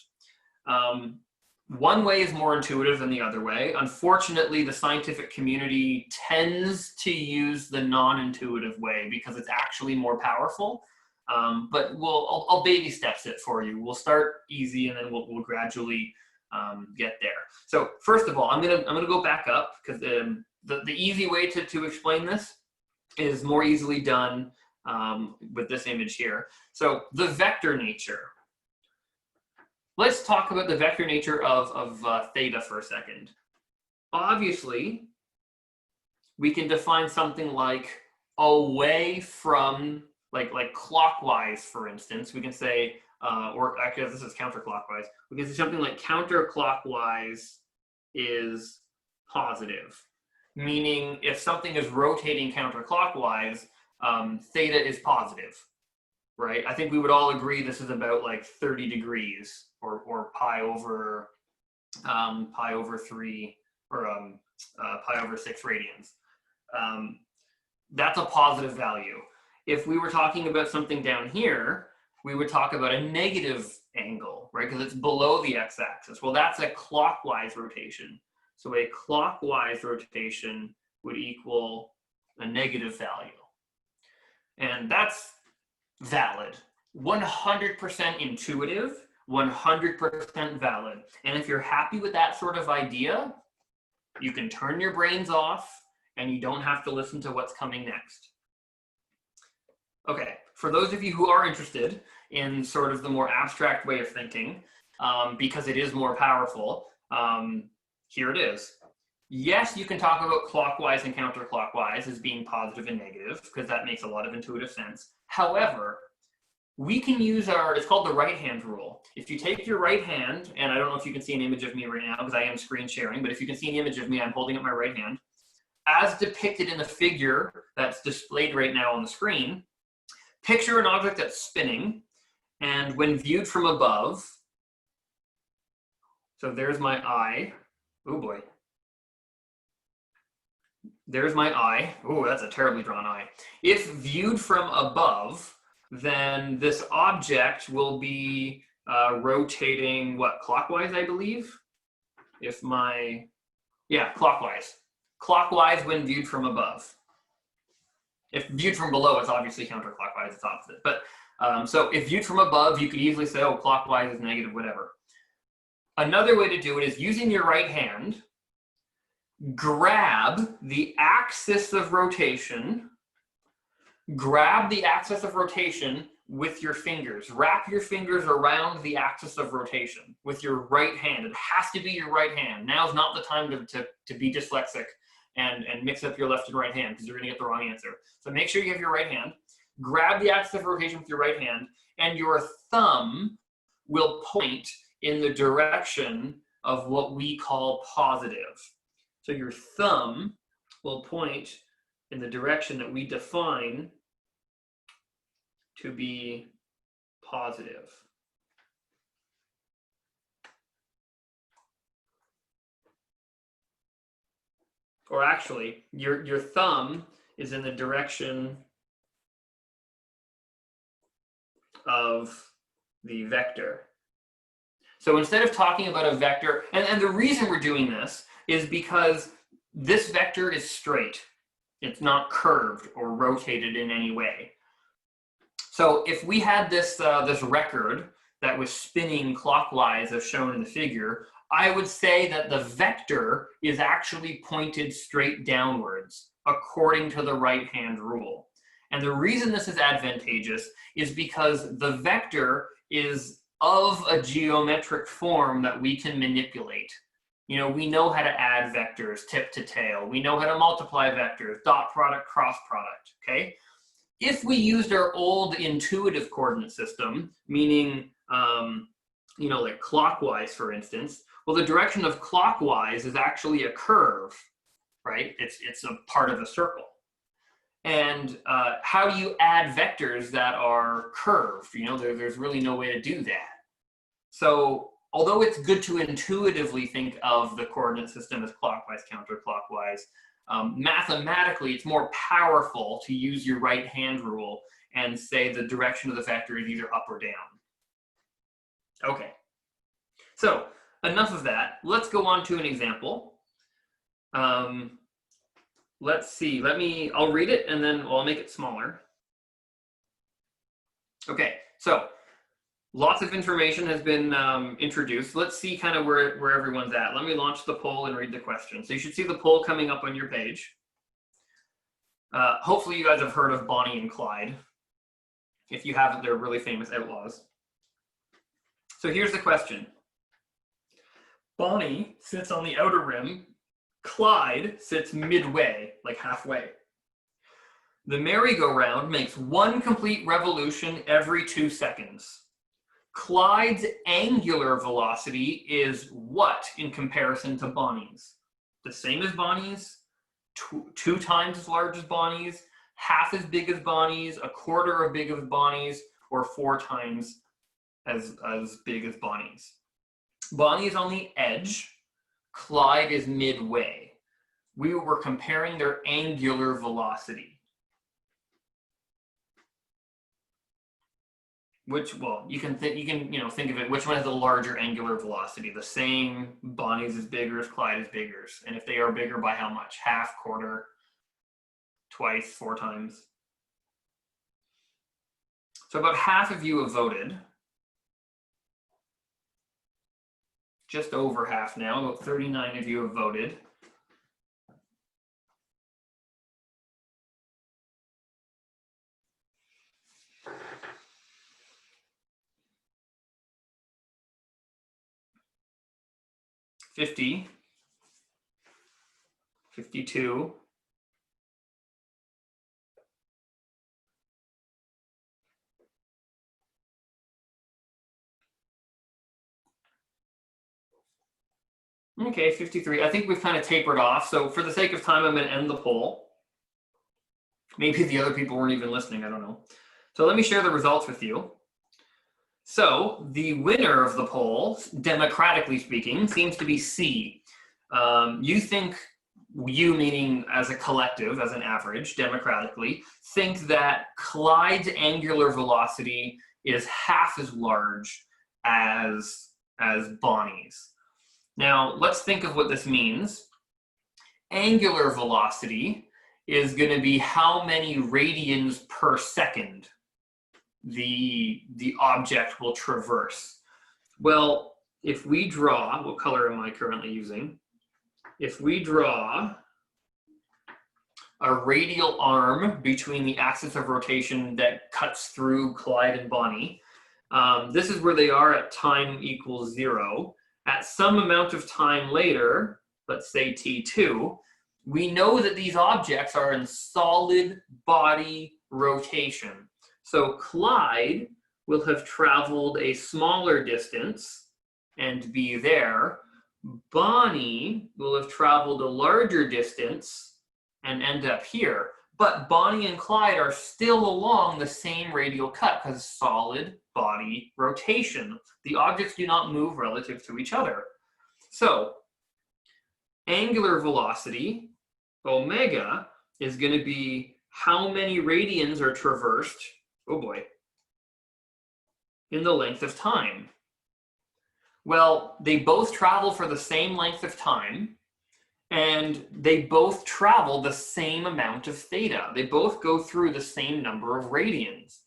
One way is more intuitive than the other way. Unfortunately, the scientific community tends to use the non-intuitive way because it's actually more powerful. But I'll baby steps it for you. We'll start easy and then we'll gradually get there. So first of all, I'm gonna go back up because the easy way to explain this is more easily done with this image here. So the vector nature. Let's talk about the vector nature of theta for a second. Obviously, we can define something like away from, like clockwise, for instance. We can say, or actually this is counterclockwise. We can say something like counterclockwise is positive, meaning if something is rotating counterclockwise, theta is positive, right? I think we would all agree this is about like 30 degrees. Or pi over 3 or pi over 6 radians. That's a positive value. If we were talking about something down here, we would talk about a negative angle, right? Because it's below the x-axis. Well, that's a clockwise rotation. So a clockwise rotation would equal a negative value. And that's valid. 100% intuitive, 100% valid. And if you're happy with that sort of idea, you can turn your brains off and you don't have to listen to what's coming next. Okay, for those of you who are interested in sort of the more abstract way of thinking, because it is more powerful, here it is. Yes, you can talk about clockwise and counterclockwise as being positive and negative, because that makes a lot of intuitive sense. However, we can use it's called the right hand rule. If you take your right hand, and I don't know if you can see an image of me right now because I am screen sharing, but if you can see an image of me, I'm holding up my right hand. As depicted in the figure that's displayed right now on the screen, picture an object that's spinning, and when viewed from above, so there's my eye. Oh boy. There's my eye. Oh, that's a terribly drawn eye. If viewed from above, then this object will be rotating, what, clockwise, I believe? Clockwise. Clockwise when viewed from above. If viewed from below, it's obviously counterclockwise, it's opposite. But so if viewed from above, you could easily say, oh, clockwise is negative, whatever. Another way to do it is using your right hand, grab the axis of rotation, with your fingers. Wrap your fingers around the axis of rotation with your right hand. It has to be your right hand. Now's not the time to be dyslexic and mix up your left and right hand because you're gonna get the wrong answer. So make sure you have your right hand. Grab the axis of rotation with your right hand, and your thumb will point in the direction of what we call positive. So your thumb will point in the direction that we define to be positive. Or actually, your thumb is in the direction of the vector. So instead of talking about a vector, and the reason we're doing this is because this vector is straight. It's not curved or rotated in any way. So if we had this record that was spinning clockwise as shown in the figure, I would say that the vector is actually pointed straight downwards according to the right hand rule. And the reason this is advantageous is because the vector is of a geometric form that we can manipulate. You know, we know how to add vectors tip to tail. We know how to multiply vectors, dot product, cross product, okay? If we used our old intuitive coordinate system, meaning, you know, like clockwise, for instance, well, the direction of clockwise is actually a curve, right? It's a part of a circle. And how do you add vectors that are curved? You know, there's really no way to do that. So although it's good to intuitively think of the coordinate system as clockwise, counterclockwise, mathematically, it's more powerful to use your right hand rule and say the direction of the vector is either up or down. Okay, so enough of that. Let's go on to an example. Let's see, I'll read it and then I'll make it smaller. Okay, so lots of information has been introduced. Let's see kind of where everyone's at. Let me launch the poll and read the question. So you should see the poll coming up on your page. Hopefully you guys have heard of Bonnie and Clyde. If you haven't, they're really famous outlaws. So here's the question. Bonnie sits on the outer rim. Clyde sits midway, like halfway. The merry-go-round makes one complete revolution every 2 seconds. Clyde's angular velocity is what in comparison to Bonnie's? The same as Bonnie's, two times as large as Bonnie's, half as big as Bonnie's, a quarter as big as Bonnie's, or 4 times as big as Bonnie's. Bonnie is on the edge. Clyde is midway. We were comparing their angular velocity. Which, well, you can think of it, which one has the larger angular velocity? The same, Bonnie's is bigger, Clyde is bigger. And if they are bigger, by how much? Half, quarter, twice, 4 times? So about half of you have voted. Just over half now, about 39 of you have voted. $50, $52, okay, 53. I think we've kind of tapered off. So for the sake of time, I'm going to end the poll. Maybe the other people weren't even listening. I don't know. So let me share the results with you. So the winner of the poll, democratically speaking, seems to be C. You think, you meaning as a collective, as an average, democratically, think that Clyde's angular velocity is half as large as Bonnie's. Now, let's think of what this means. Angular velocity is going to be how many radians per second the object will traverse. Well, if we draw, what color am I currently using? If we draw a radial arm between the axis of rotation that cuts through Clyde and Bonnie, this is where they are at time equals 0. At some amount of time later, let's say t2, we know that these objects are in solid body rotation. So Clyde will have traveled a smaller distance and be there. Bonnie will have traveled a larger distance and end up here. But Bonnie and Clyde are still along the same radial cut because solid body rotation. The objects do not move relative to each other. So angular velocity, omega, is going to be how many radians are traversed, oh boy, in the length of time. Well, they both travel for the same length of time, and they both travel the same amount of theta. They both go through the same number of radians,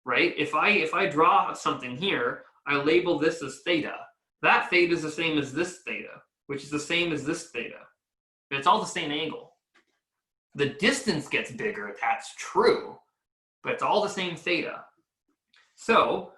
right? If I draw something here, I label this as theta. That theta is the same as this theta, which is the same as this theta. It's all the same angle. The distance gets bigger, that's true, but it's all the same theta. So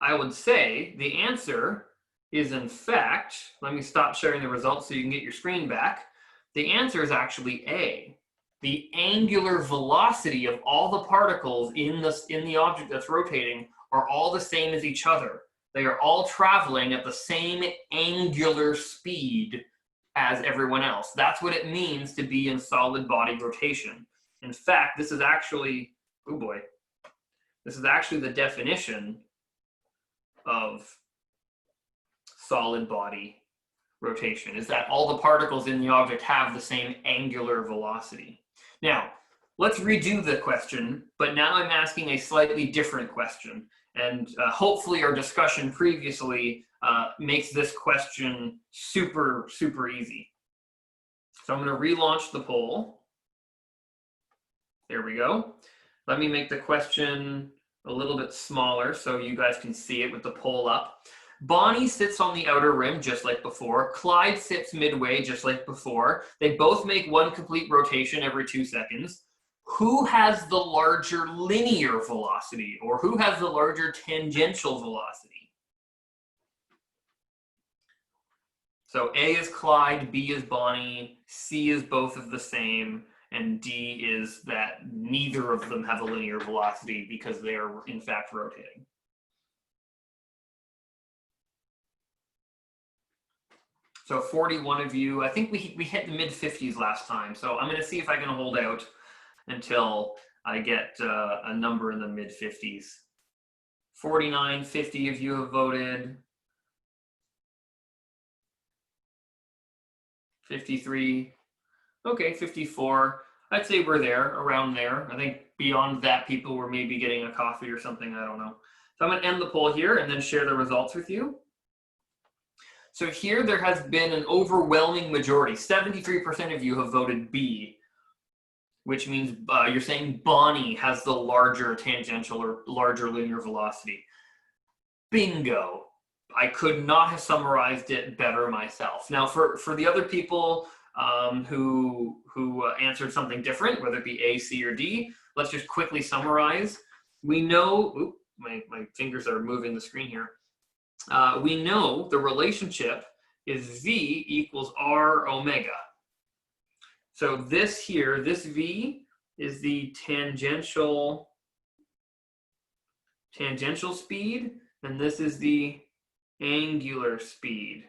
I would say the answer is, in fact, let me stop sharing the results so you can get your screen back. The answer is actually A. The angular velocity of all the particles in the object that's rotating are all the same as each other. They are all traveling at the same angular speed as everyone else. That's what it means to be in solid body rotation. In fact, this is actually, oh boy, this is actually the definition of solid body rotation, is that all the particles in the object have the same angular velocity. Now, let's redo the question, but now I'm asking a slightly different question. And hopefully our discussion previously makes this question super, super easy. So I'm going to relaunch the poll. There we go. Let me make the question a little bit smaller so you guys can see it with the poll up. Bonnie sits on the outer rim just like before. Clyde sits midway just like before. They both make one complete rotation every 2 seconds. Who has the larger linear velocity, or who has the larger tangential velocity? So A is Clyde, B is Bonnie, C is both of the same, and D is that neither of them have a linear velocity because they are in fact rotating. So 41 of you, I think we hit the mid-50s last time. So I'm going to see if I can hold out until I get a number in the mid-50s. 49, 50 of you have voted. 53, okay, 54. I'd say we're there, around there. I think beyond that, people were maybe getting a coffee or something, I don't know. So I'm going to end the poll here and then share the results with you. So here there has been an overwhelming majority, 73% of you have voted B, which means you're saying Bonnie has the larger tangential or larger linear velocity. Bingo. I could not have summarized it better myself. Now, for the other people who answered something different, whether it be A, C, or D, let's just quickly summarize. We know, oops, my fingers are moving the screen here. We know the relationship is V equals R omega. So this here, this V is the tangential speed, and this is the angular speed.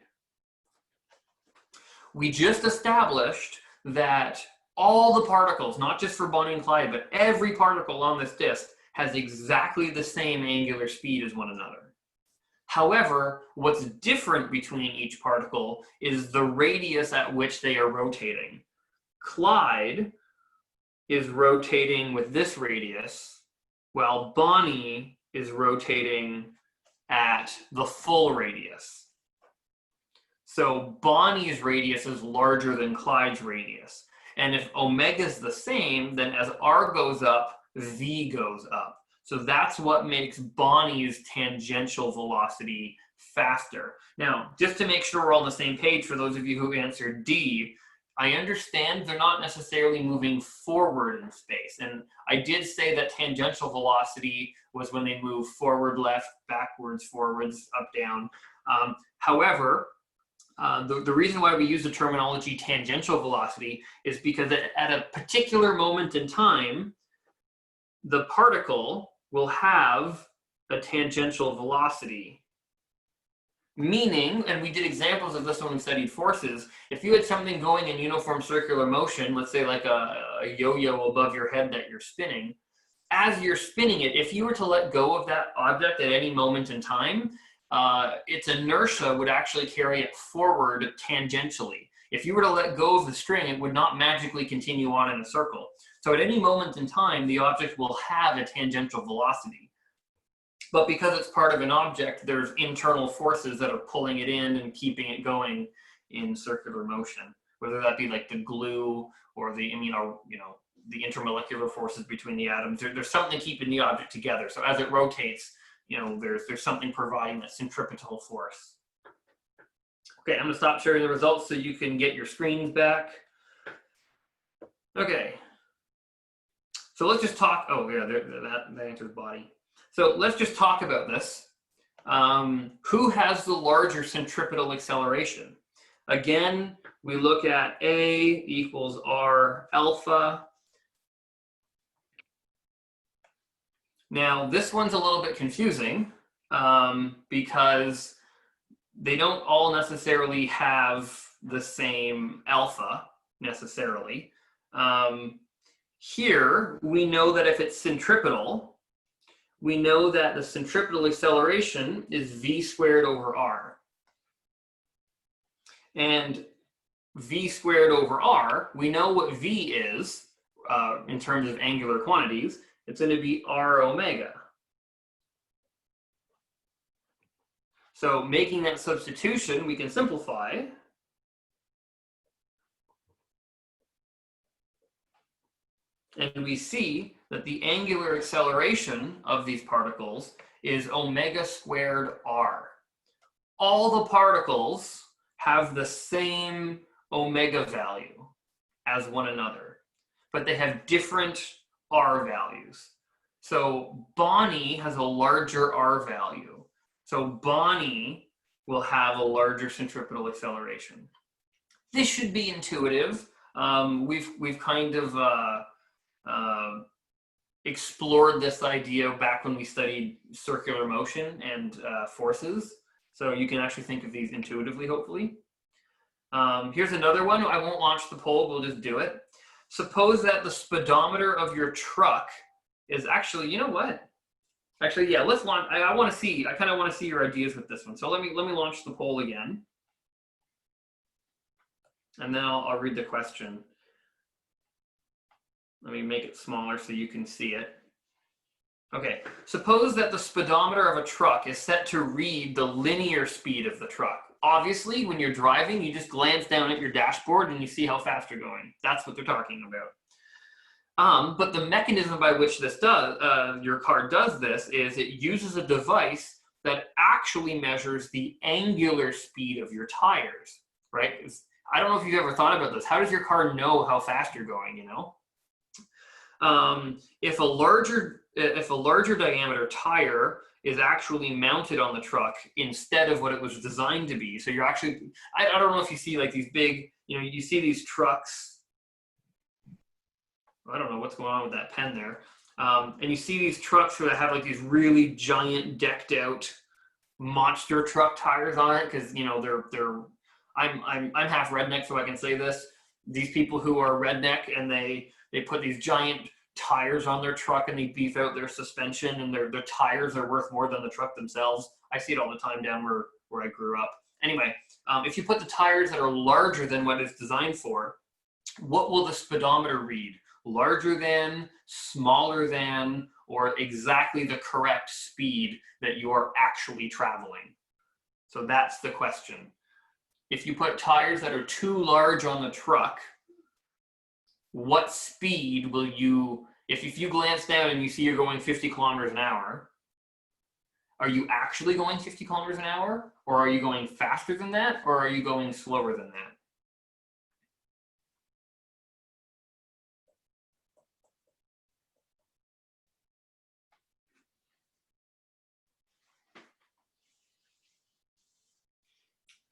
We just established that all the particles, not just for Bonnie and Clyde, but every particle on this disk has exactly the same angular speed as one another. However, what's different between each particle is the radius at which they are rotating. Clyde is rotating with this radius, while Bonnie is rotating at the full radius. So Bonnie's radius is larger than Clyde's radius. And if omega is the same, then as R goes up, V goes up. So that's what makes Bonnie's tangential velocity faster. Now, just to make sure we're all on the same page, for those of you who answered D, I understand they're not necessarily moving forward in space. And I did say that tangential velocity was when they move forward, left, backwards, forwards, up, down. However, the reason why we use the terminology tangential velocity is because at a particular moment in time, the particle will have a tangential velocity. Meaning, and we did examples of this when we studied forces, if you had something going in uniform circular motion, let's say like a yo-yo above your head that you're spinning, as you're spinning it, if you were to let go of that object at any moment in time, its inertia would actually carry it forward tangentially. If you were to let go of the string, it would not magically continue on in a circle. So at any moment in time, the object will have a tangential velocity. But because it's part of an object, there's internal forces that are pulling it in and keeping it going in circular motion, whether that be like the glue or the the intermolecular forces between the atoms. There's something keeping the object together. So as it rotates, there's something providing that centripetal force. Okay, I'm gonna stop sharing the results so you can get your screens back. Okay, so let's just talk, oh yeah, that answers body. So let's just talk about this. Who has the larger centripetal acceleration? Again, we look at A equals R alpha. Now, this one's a little bit confusing because they don't all necessarily have the same alpha necessarily. Here, we know that if it's centripetal, we know that the centripetal acceleration is V squared over R. And V squared over R, we know what V is in terms of angular quantities. It's going to be R omega. So making that substitution, we can simplify. And we see that the angular acceleration of these particles is omega squared R. All the particles have the same omega value as one another, but they have different R values. So Bonnie has a larger R value. So Bonnie will have a larger centripetal acceleration. This should be intuitive. We've kind of explored this idea back when we studied circular motion and forces. So you can actually think of these intuitively, hopefully. Here's another one. I won't launch the poll, we'll just do it. Suppose that the speedometer of your truck is actually, you know what? Actually, yeah, let's launch. I want to see, I kind of want to see your ideas with this one. So let me launch the poll again. And then I'll read the question. Let me make it smaller so you can see it. Okay, suppose that the speedometer of a truck is set to read the linear speed of the truck. Obviously, when you're driving, you just glance down at your dashboard and you see how fast you're going. That's what they're talking But the mechanism by which this does, your car does this is it uses a device that actually measures the angular speed of your tires, right? I don't know if you've ever thought about this. How does your car know how fast you're going, you know? If a larger diameter tire is actually mounted on the truck instead of what it was designed to be, so you're actually, I don't know if you see like these big, you know, you see these trucks, I don't know what's going on with that pen there, and you see these trucks that have like these really giant decked out monster truck tires on it, because you know I'm half redneck, so I can say this. These people who are redneck and they put these giant tires on their truck and they beef out their suspension, and their tires are worth more than the truck themselves. I see it all the time down where I grew up. Anyway, if you put the tires that are larger than what it's designed for, what will the speedometer read? Larger than, smaller than, or exactly the correct speed that you are actually traveling? So that's the question. If you put tires that are too large on the truck, what speed will you, if you glance down and you see you're going 50 kilometers an hour, are you actually going 50 kilometers an hour? Or are you going faster than that? Or are you going slower than that?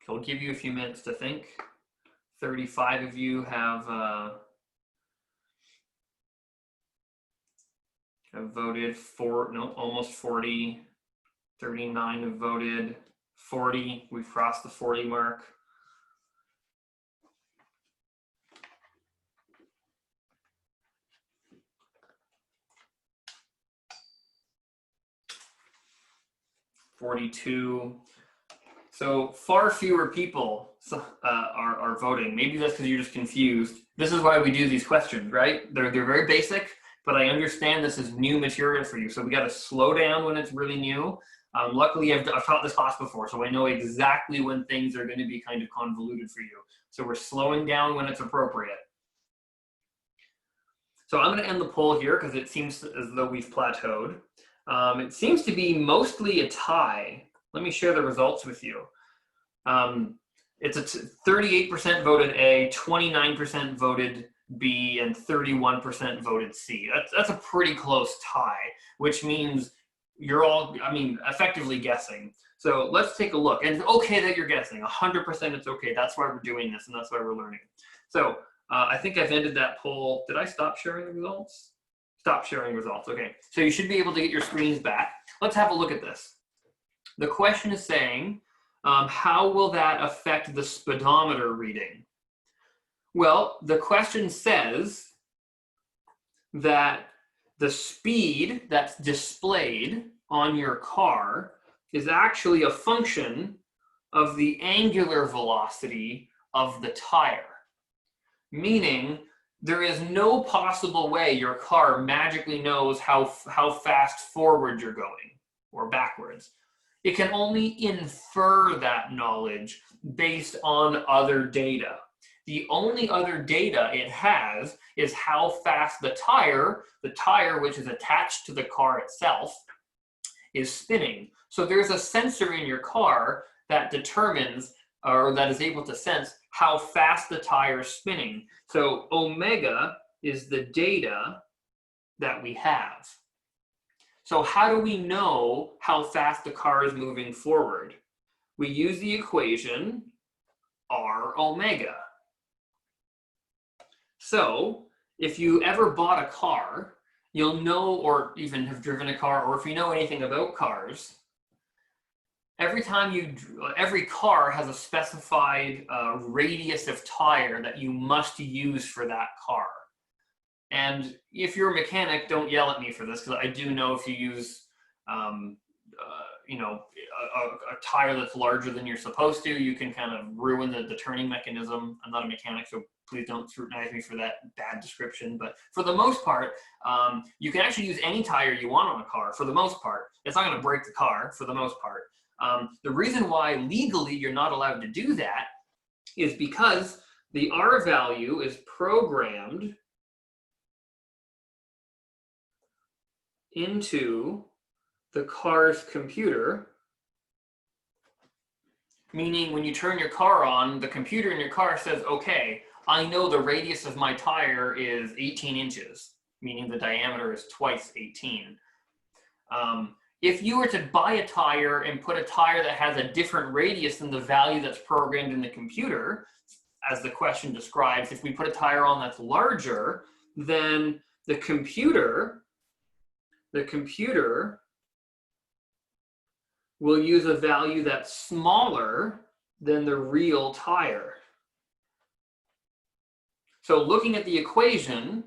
I'll give you a few minutes to think. 35 of you have voted for, no, almost 40. 39 have voted. 40, we've crossed the 40 mark. .42. So far fewer people are voting. Maybe that's because you're just confused. This is why we do these questions, right? They're very basic, but I understand this is new material for you. So we got to slow down when it's really new. Luckily, I've taught this class before, so I know exactly when things are going to be kind of convoluted for you. So we're slowing down when it's appropriate. So I'm going to end the poll here because it seems as though we've plateaued. It seems to be mostly a tie. Let me share the results with you. It's 38% voted A, 29% voted B, and 31% voted C. That's a pretty close tie, which means you're all, I mean, effectively guessing. So let's take a look. And it's okay that you're guessing. 100% it's okay. That's why we're doing this, and that's why we're learning. So I think I've ended that poll. Did I stop sharing the results? Stop sharing results. Okay. So you should be able to get your screens back. Let's have a look at this. The question is saying, how will that affect the speedometer reading? Well, the question says that the speed that's displayed on your car is actually a function of the angular velocity of the tire. Meaning, there is no possible way your car magically knows how fast forward you're going or backwards. It can only infer that knowledge based on other data. The only other data it has is how fast the tire which is attached to the car itself, is spinning. So there's a sensor in your car that determines, or that is able to sense, how fast the tire is spinning. So omega is the data that we have. So how do we know how fast the car is moving forward? We use the equation R omega. So if you ever bought a car, you'll know, or even have driven a car, or if you know anything about cars, every car has a specified radius of tire that you must use for that car. And if you're a mechanic, don't yell at me for this, because I do know if you use, you know, a tire that's larger than you're supposed to, you can kind of ruin the turning mechanism. I'm not a mechanic, so please don't scrutinize me for that bad description. But for the most part, you can actually use any tire you want on a car, for the most part. It's not going to break the car, for the most part. The reason why legally you're not allowed to do that is because the R value is programmed into the car's computer, meaning when you turn your car on, the computer in your car says, okay, I know the radius of my tire is 18 inches, meaning the diameter is twice 18. If you were to buy a tire and put a tire that has a different radius than the value that's programmed in the computer, as the question describes, if we put a tire on that's larger, then the computer will use a value that's smaller than the real tire. So looking at the equation,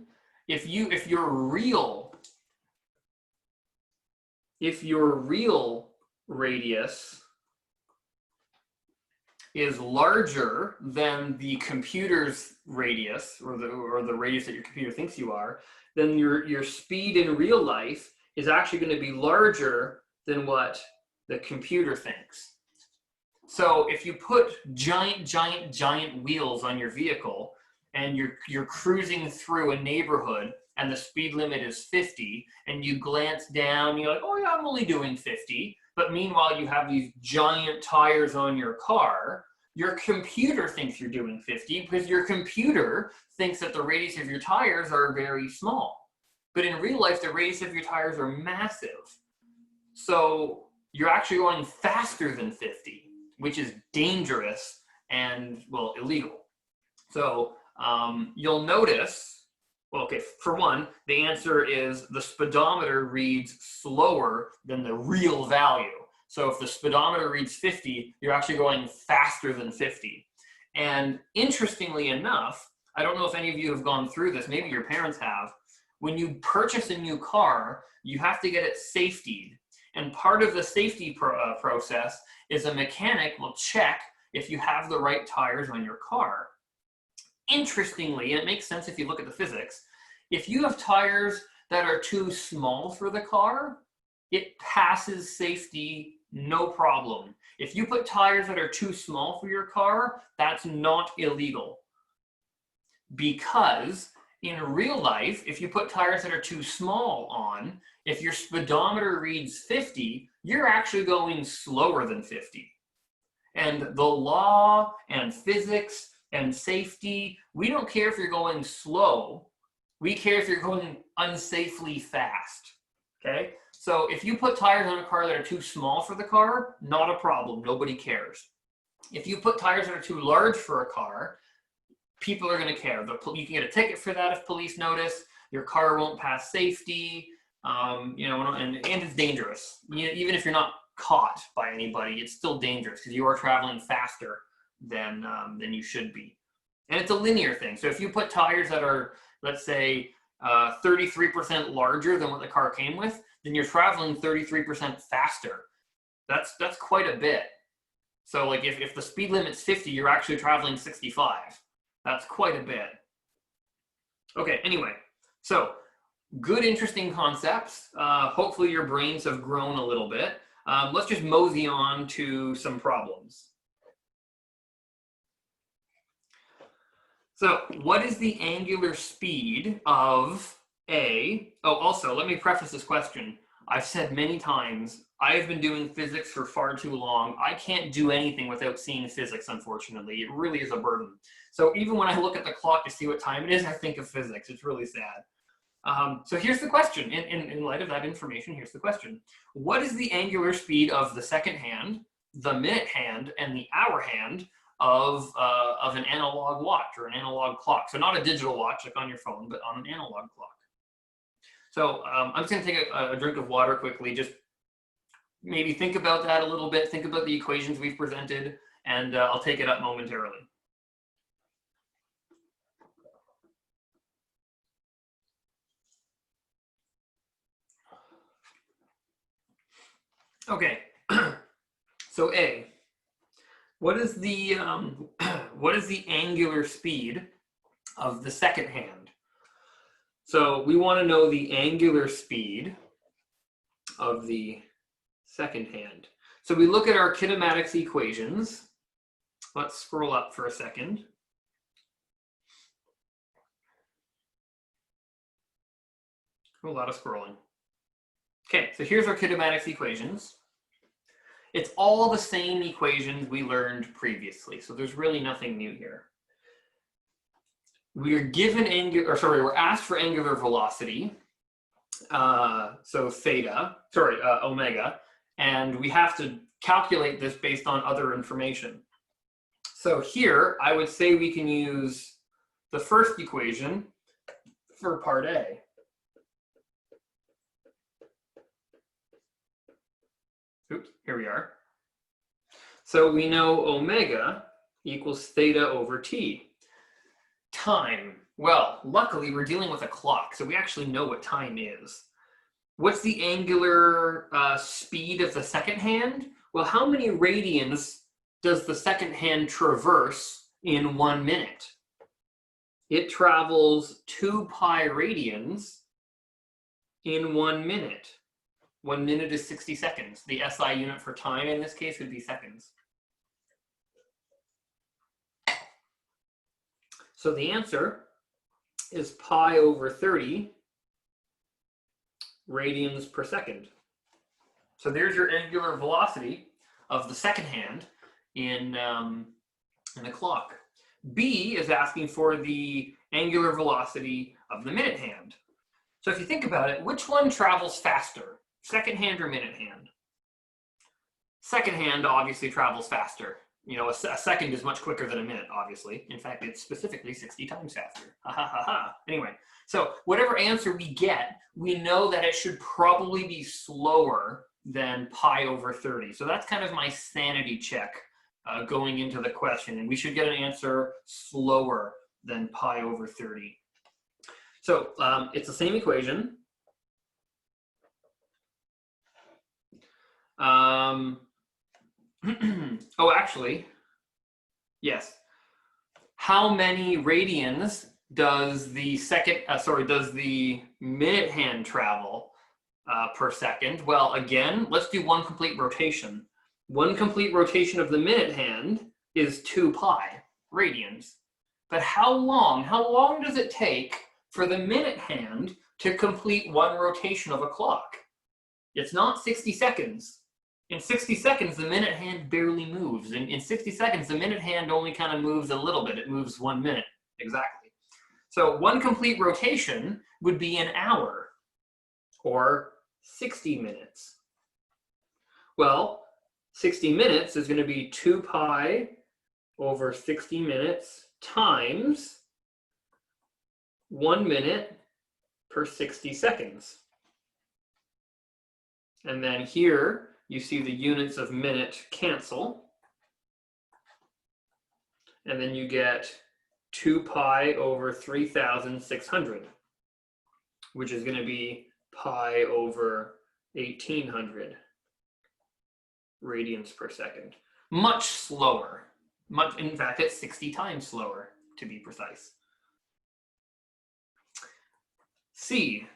if your real radius is larger than the computer's radius, or the radius that your computer thinks you are, then your speed in real life is actually going to be larger than what the computer thinks. So if you put giant wheels on your vehicle and you're cruising through a neighborhood and the speed limit is 50, and you glance down, you're like, oh yeah, I'm only doing 50. But meanwhile, you have these giant tires on your car, your computer thinks you're doing 50 because your computer thinks that the radius of your tires are very small. But in real life, the radius of your tires are massive. So you're actually going faster than 50, which is dangerous and, well, illegal. So you'll notice, well, okay, for one, the answer is the speedometer reads slower than the real value. So if the speedometer reads 50, you're actually going faster than 50. And interestingly enough, I don't know if any of you have gone through this, maybe your parents have, when you purchase a new car, you have to get it safetied. And part of the safety process is a mechanic will check if you have the right tires on your car. Interestingly, and it makes sense if you look at the physics, if you have tires that are too small for the car, it passes safety no problem. If you put tires that are too small for your car, that's not illegal. Because in real life, if you put tires that are too small on, if your speedometer reads 50, you're actually going slower than 50. And the law and physics and safety, we don't care if you're going slow. We care if you're going unsafely fast, okay? So if you put tires on a car that are too small for the car, not a problem, nobody cares. If you put tires that are too large for a car, people are gonna care. You can get a ticket for that if police notice, your car won't pass safety, you know, and it's dangerous. Even if you're not caught by anybody, it's still dangerous because you are traveling faster than you should be. And it's a linear thing. So if you put tires that are, let's say, 33% larger than what the car came with, then you're traveling 33% faster. That's quite a bit. So like if the speed limit's 50, you're actually traveling 65. That's quite a bit. Okay, anyway, so good, interesting concepts. Hopefully your brains have grown a little bit. Let's just mosey on to some problems. So what is the angular speed of a, oh, also, let me preface this question. I've said many times, I've been doing physics for far too long. I can't do anything without seeing physics, unfortunately. It really is a burden. So even when I look at the clock to see what time it is, I think of physics. It's really sad. So here's the question. In light of that information, here's the question. What is the angular speed of the second hand, the minute hand, and the hour hand of an analog watch or an analog clock? So not a digital watch like on your phone, but on an analog clock. So I'm just going to take a drink of water quickly. Just maybe think about that a little bit. Think about the equations we've presented, and I'll take it up momentarily. Okay, so A, what is the angular speed of the second hand? So we want to know the angular speed of the second hand. So we look at our kinematics equations. Let's scroll up for a second. A lot of scrolling. Okay, so here's our kinematics equations. It's all the same equations we learned previously, so there's really nothing new here. We're given we're asked for angular velocity, so omega, and we have to calculate this based on other information. So here, I would say we can use the first equation for part A. Oops, here we are. So we know omega equals theta over t. Time. Well, luckily we're dealing with a clock, so we actually know what time is. What's the angular speed of the second hand? Well, how many radians does the second hand traverse in 1 minute? It travels 2 pi radians in 1 minute. 1 minute is 60 seconds. The SI unit for time in this case would be seconds. So the answer is pi over 30 radians per second. So there's your angular velocity of the second hand in the clock. B is asking for the angular velocity of the minute hand. So if you think about it, which one travels faster? Second hand or minute hand? Second hand obviously travels faster. You know, a second is much quicker than a minute, obviously. In fact, it's specifically 60 times faster. Ha ha ha ha. Anyway, so whatever answer we get, we know that it should probably be slower than pi over 30. So that's kind of my sanity check going into the question. And we should get an answer slower than pi over 30. So it's the same equation. Oh, actually, yes. How many radians does the minute hand travel per second? Well, again, let's do one complete rotation. One complete rotation of the minute hand is 2 pi radians. But how long does it take for the minute hand to complete one rotation of a clock? It's not 60 seconds. In 60 seconds, the minute hand barely moves. In 60 seconds, the minute hand only kind of moves a little bit. It moves 1 minute, exactly. So one complete rotation would be an hour, or 60 minutes. Well, 60 minutes is going to be 2 pi over 60 minutes times 1 minute per 60 seconds. And then here, you see the units of minute cancel. And then you get 2 pi over 3,600, which is going to be pi over 1,800 radians per second. Much slower. In fact, it's 60 times slower, to be precise. C.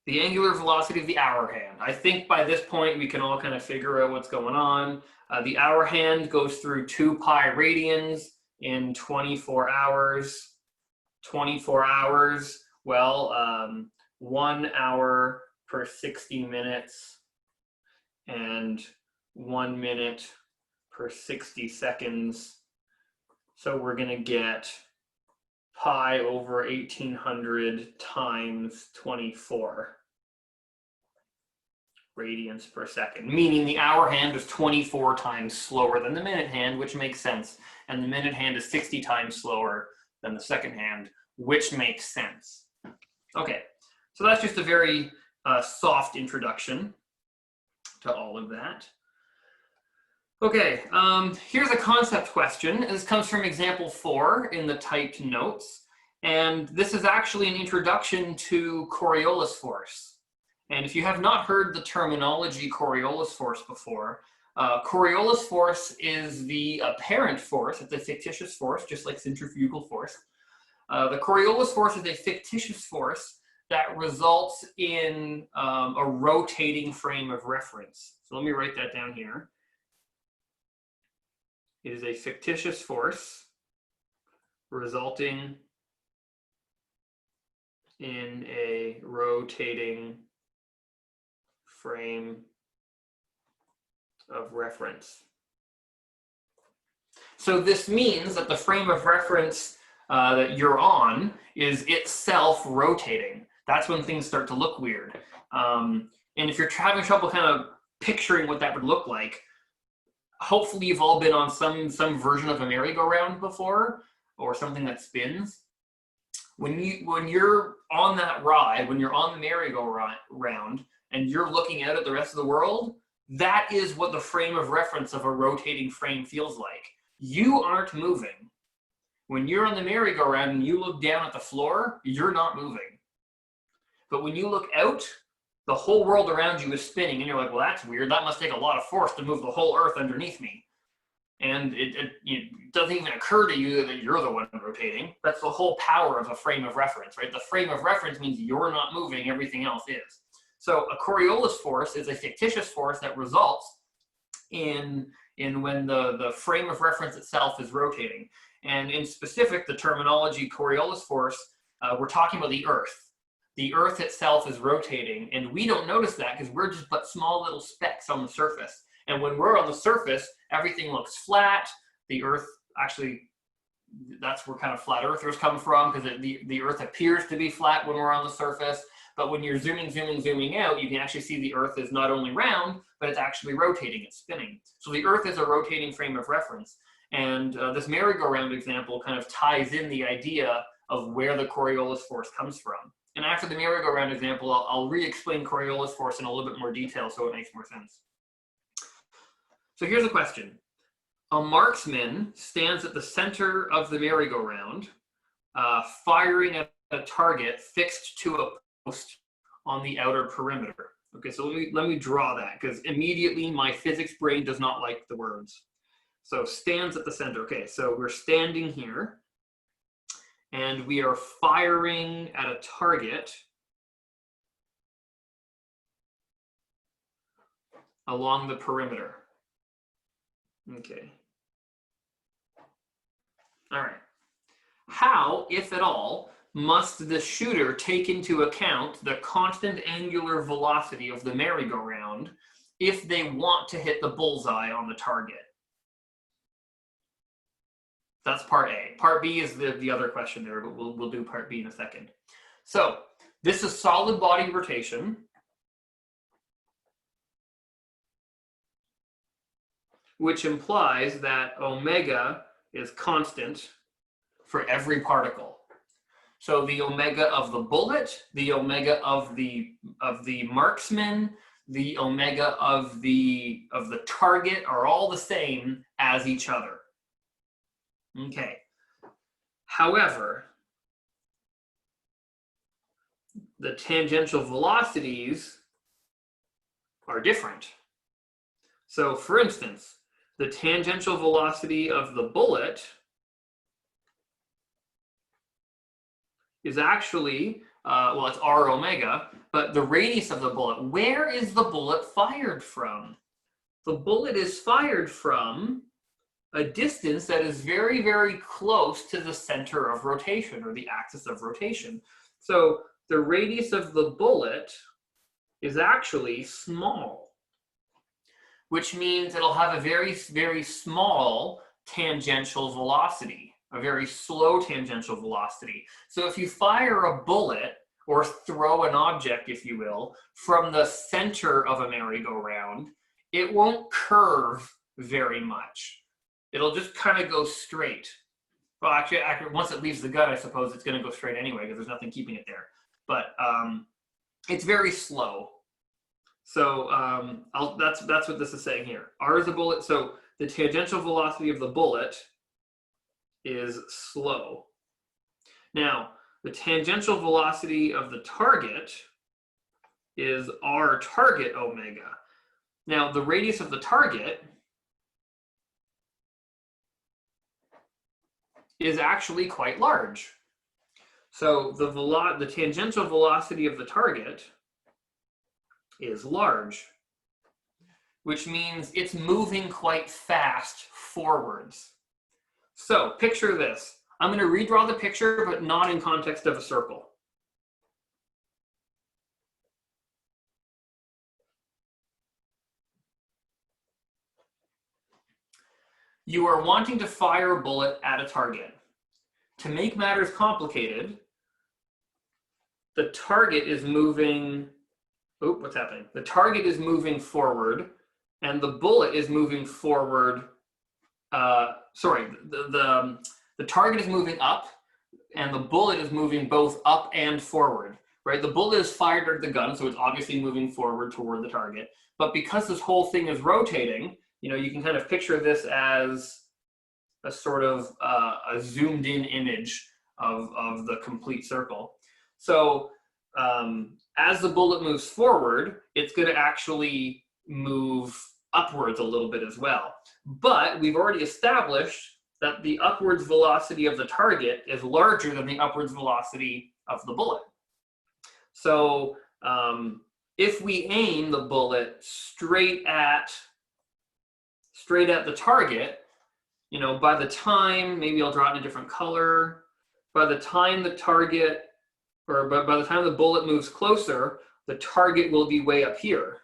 The angular velocity of the hour hand. I think by this point we can all kind of figure out what's going on. The hour hand goes through 2 pi radians in 24 hours. 24 hours, well, 1 hour per 60 minutes and 1 minute per 60 seconds. So we're going to get pi over 1,800 times 24 radians per second, meaning the hour hand is 24 times slower than the minute hand, which makes sense. And the minute hand is 60 times slower than the second hand, which makes sense. Okay, so that's just a very soft introduction to all of that. Okay, here's a concept question. This comes from example 4 in the typed notes. And this is actually an introduction to Coriolis force. And if you have not heard the terminology Coriolis force before, Coriolis force is the apparent force. It's a fictitious force, just like centrifugal force. The Coriolis force is a fictitious force that results in a rotating frame of reference. So let me write that down here. It is a fictitious force resulting in a rotating frame of reference. So this means that the frame of reference that you're on is itself rotating. That's when things start to look weird. And if you're having trouble kind of picturing what that would look like, hopefully you've all been on some version of a merry-go-round before, or something that spins. When you're on that ride, when you're on the merry-go-round, and you're looking out at the rest of the world, that is what the frame of reference of a rotating frame feels like. You aren't moving. When you're on the merry-go-round and you look down at the floor, you're not moving. But when you look out, the whole world around you is spinning, and you're like, well, that's weird. That must take a lot of force to move the whole Earth underneath me. And it doesn't even occur to you that you're the one rotating. That's the whole power of a frame of reference, right? The frame of reference means you're not moving, everything else is. So a Coriolis force is a fictitious force that results in when the frame of reference itself is rotating. And in specific, the terminology Coriolis force, we're talking about the Earth. The Earth itself is rotating, and we don't notice that because we're just but small little specks on the surface. And when we're on the surface, everything looks flat. The Earth, actually, that's where kind of flat earthers come from, because the Earth appears to be flat when we're on the surface. But when you're zooming out, you can actually see the Earth is not only round, but it's actually rotating, it's spinning. So the Earth is a rotating frame of reference. And this merry-go-round example kind of ties in the idea of where the Coriolis force comes from. And after the merry-go-round example, I'll re-explain Coriolis force in a little bit more detail so it makes more sense. So here's a question. A marksman stands at the center of the merry-go-round, firing at a target fixed to a post on the outer perimeter. Okay, so let me draw that, because immediately my physics brain does not like the words. So stands at the center. Okay, so we're standing here, and we are firing at a target along the perimeter. Okay. All right. How, if at all, must the shooter take into account the constant angular velocity of the merry-go-round if they want to hit the bullseye on the target? That's part A. Part B is the other question there, but we'll do part B in a second. So this is solid body rotation, which implies that omega is constant for every particle. So the omega of the bullet, the omega of the marksman, the omega of the target are all the same as each other. Okay. However, the tangential velocities are different. So for instance, the tangential velocity of the bullet is actually, well, it's r omega, but the radius of the bullet, where is the bullet fired from? The bullet is fired from a distance that is very, very close to the center of rotation, or the axis of rotation. So the radius of the bullet is actually small, which means it'll have a very, very small tangential velocity, a very slow tangential velocity. So if you fire a bullet, or throw an object, if you will, from the center of a merry-go-round, it won't curve very much. It'll just kind of go straight. Well, actually, once it leaves the gun, I suppose it's going to go straight anyway, because there's nothing keeping it there. But it's very slow. So that's what this is saying here. R is a bullet. So the tangential velocity of the bullet is slow. Now, the tangential velocity of the target is r target omega. Now, the radius of the target is actually quite large. So the tangential velocity of the target is large, which means it's moving quite fast forwards. So picture this. I'm going to redraw the picture, but not in context of a circle. You are wanting to fire a bullet at a target. To make matters complicated, the target is moving, oh, what's happening? The target is moving forward and the bullet is moving forward. Sorry, the target is moving up and the bullet is moving both up and forward, right? The bullet is fired at the gun, so it's obviously moving forward toward the target. But because this whole thing is rotating, you know, you can kind of picture this as a sort of a zoomed in image of the complete circle. So as the bullet moves forward, it's going to actually move upwards a little bit as well. But we've already established that the upwards velocity of the target is larger than the upwards velocity of the bullet. So if we aim the bullet straight at the target, you know, by the time, maybe I'll draw it in a different color, by the time the target, or by the time the bullet moves closer, the target will be way up here.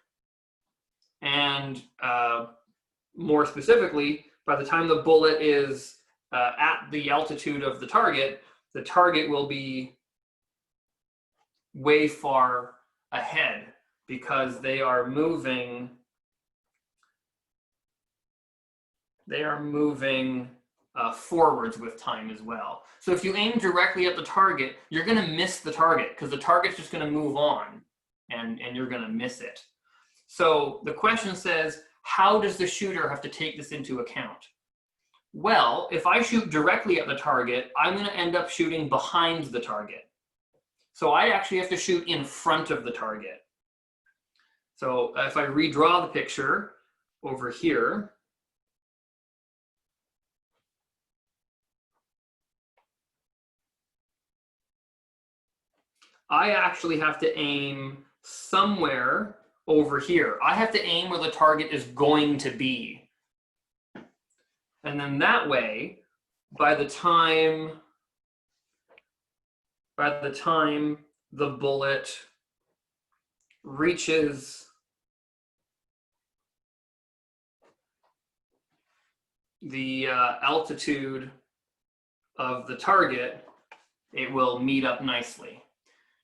And more specifically, by the time the bullet is at the altitude of the target will be way far ahead because they are moving forwards with time as well. So if you aim directly at the target, you're going to miss the target because the target's just going to move on and you're going to miss it. So the question says, how does the shooter have to take this into account? Well, if I shoot directly at the target, I'm going to end up shooting behind the target. So I actually have to shoot in front of the target. So if I redraw the picture over here, I actually have to aim somewhere over here. I have to aim where the target is going to be. And then that way, by the time the bullet reaches the altitude of the target, it will meet up nicely.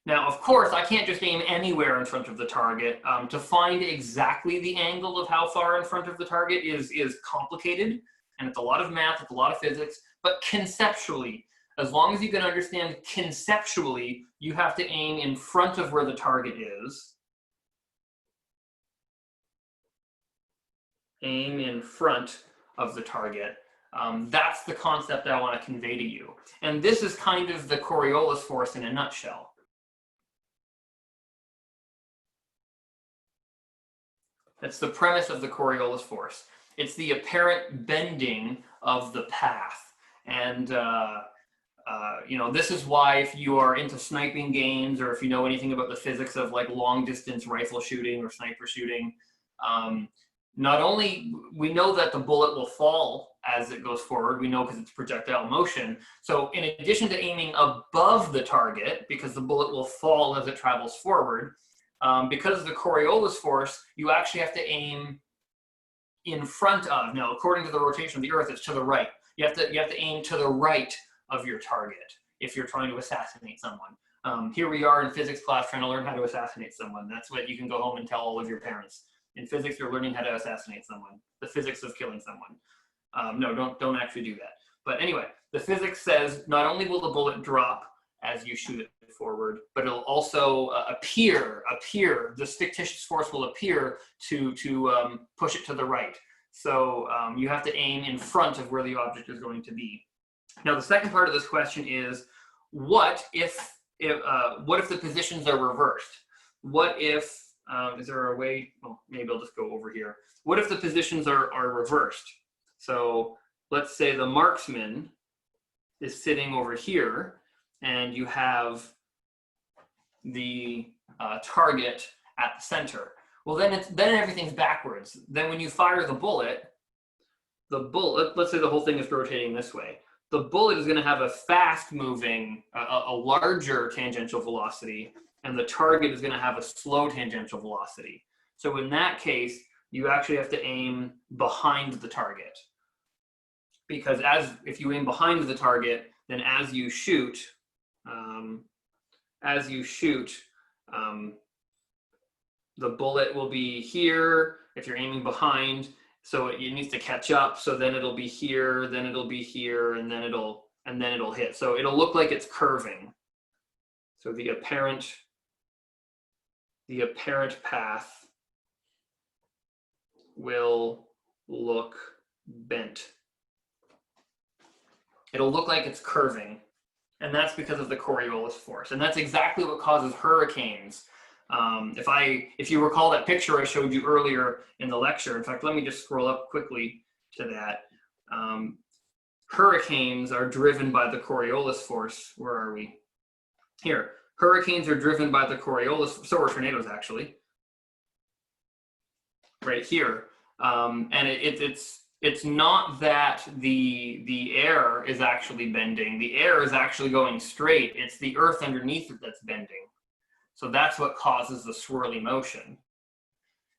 Now, of course, I can't just aim anywhere in front of the target. To find exactly the angle of how far in front of the target is complicated, and it's a lot of math, it's a lot of physics, but conceptually, as long as you can understand conceptually, you have to aim in front of where the target is. Aim in front of the target. That's the concept I want to convey to you. And this is kind of the Coriolis force in a nutshell. That's the premise of the Coriolis force. It's the apparent bending of the path. And you know, this is why if you are into sniping games or if you know anything about the physics of like long distance rifle shooting or sniper shooting, not only we know that the bullet will fall as it goes forward, we know because it's projectile motion. So in addition to aiming above the target, because the bullet will fall as it travels forward, because of the Coriolis force, you actually have to aim in front of. Now, according to the rotation of the Earth, it's to the right. You have to aim to the right of your target if you're trying to assassinate someone. Here we are in physics class trying to learn how to assassinate someone. That's what you can go home and tell all of your parents. In physics, you're learning how to assassinate someone. The physics of killing someone. No, don't actually do that. But anyway, the physics says not only will the bullet drop as you shoot it forward, but it'll also appear, this fictitious force will appear to push it to the right. So you have to aim in front of where the object is going to be. Now, the second part of this question is, what if the positions are reversed? What if, is there a way, well, maybe I'll just go over here. What if the positions are reversed? So let's say the marksman is sitting over here and you have the target at the center. Well, then everything's backwards. Then when you fire the bullet, let's say the whole thing is rotating this way. The bullet is going to have a fast moving, a larger tangential velocity, and the target is going to have a slow tangential velocity. So in that case, you actually have to aim behind the target. because if you aim behind the target, then as you shoot, the bullet will be here if you're aiming behind, so it needs to catch up. So then it'll be here, then it'll be here, and then it'll hit. So it'll look like it's curving. So the apparent path will look bent. It'll look like it's curving, and that's because of the Coriolis force. And that's exactly what causes hurricanes. If you recall that picture I showed you earlier in the lecture, in fact, let me just scroll up quickly to that. Hurricanes are driven by the Coriolis force. Where are we? Here. Hurricanes are driven by the Coriolis, so are tornadoes actually. Right here. And it's not that the air is actually bending. The air is actually going straight. It's the earth underneath it that's bending. So that's what causes the swirly motion,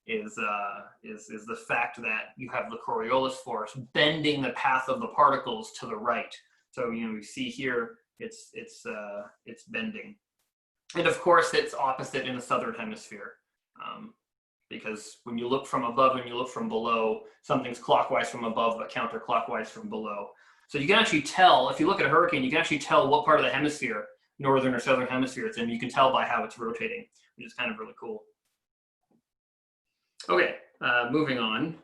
is the fact that you have the Coriolis force bending the path of the particles to the right. So you see here it's bending, and of course it's opposite in the southern hemisphere, because when you look from above and you look from below, something's clockwise from above but counterclockwise from below. So you can actually tell, if you look at a hurricane, you can actually tell what part of the hemisphere, northern or southern hemisphere it's in. You can tell by how it's rotating, which is kind of really cool. Okay, moving on.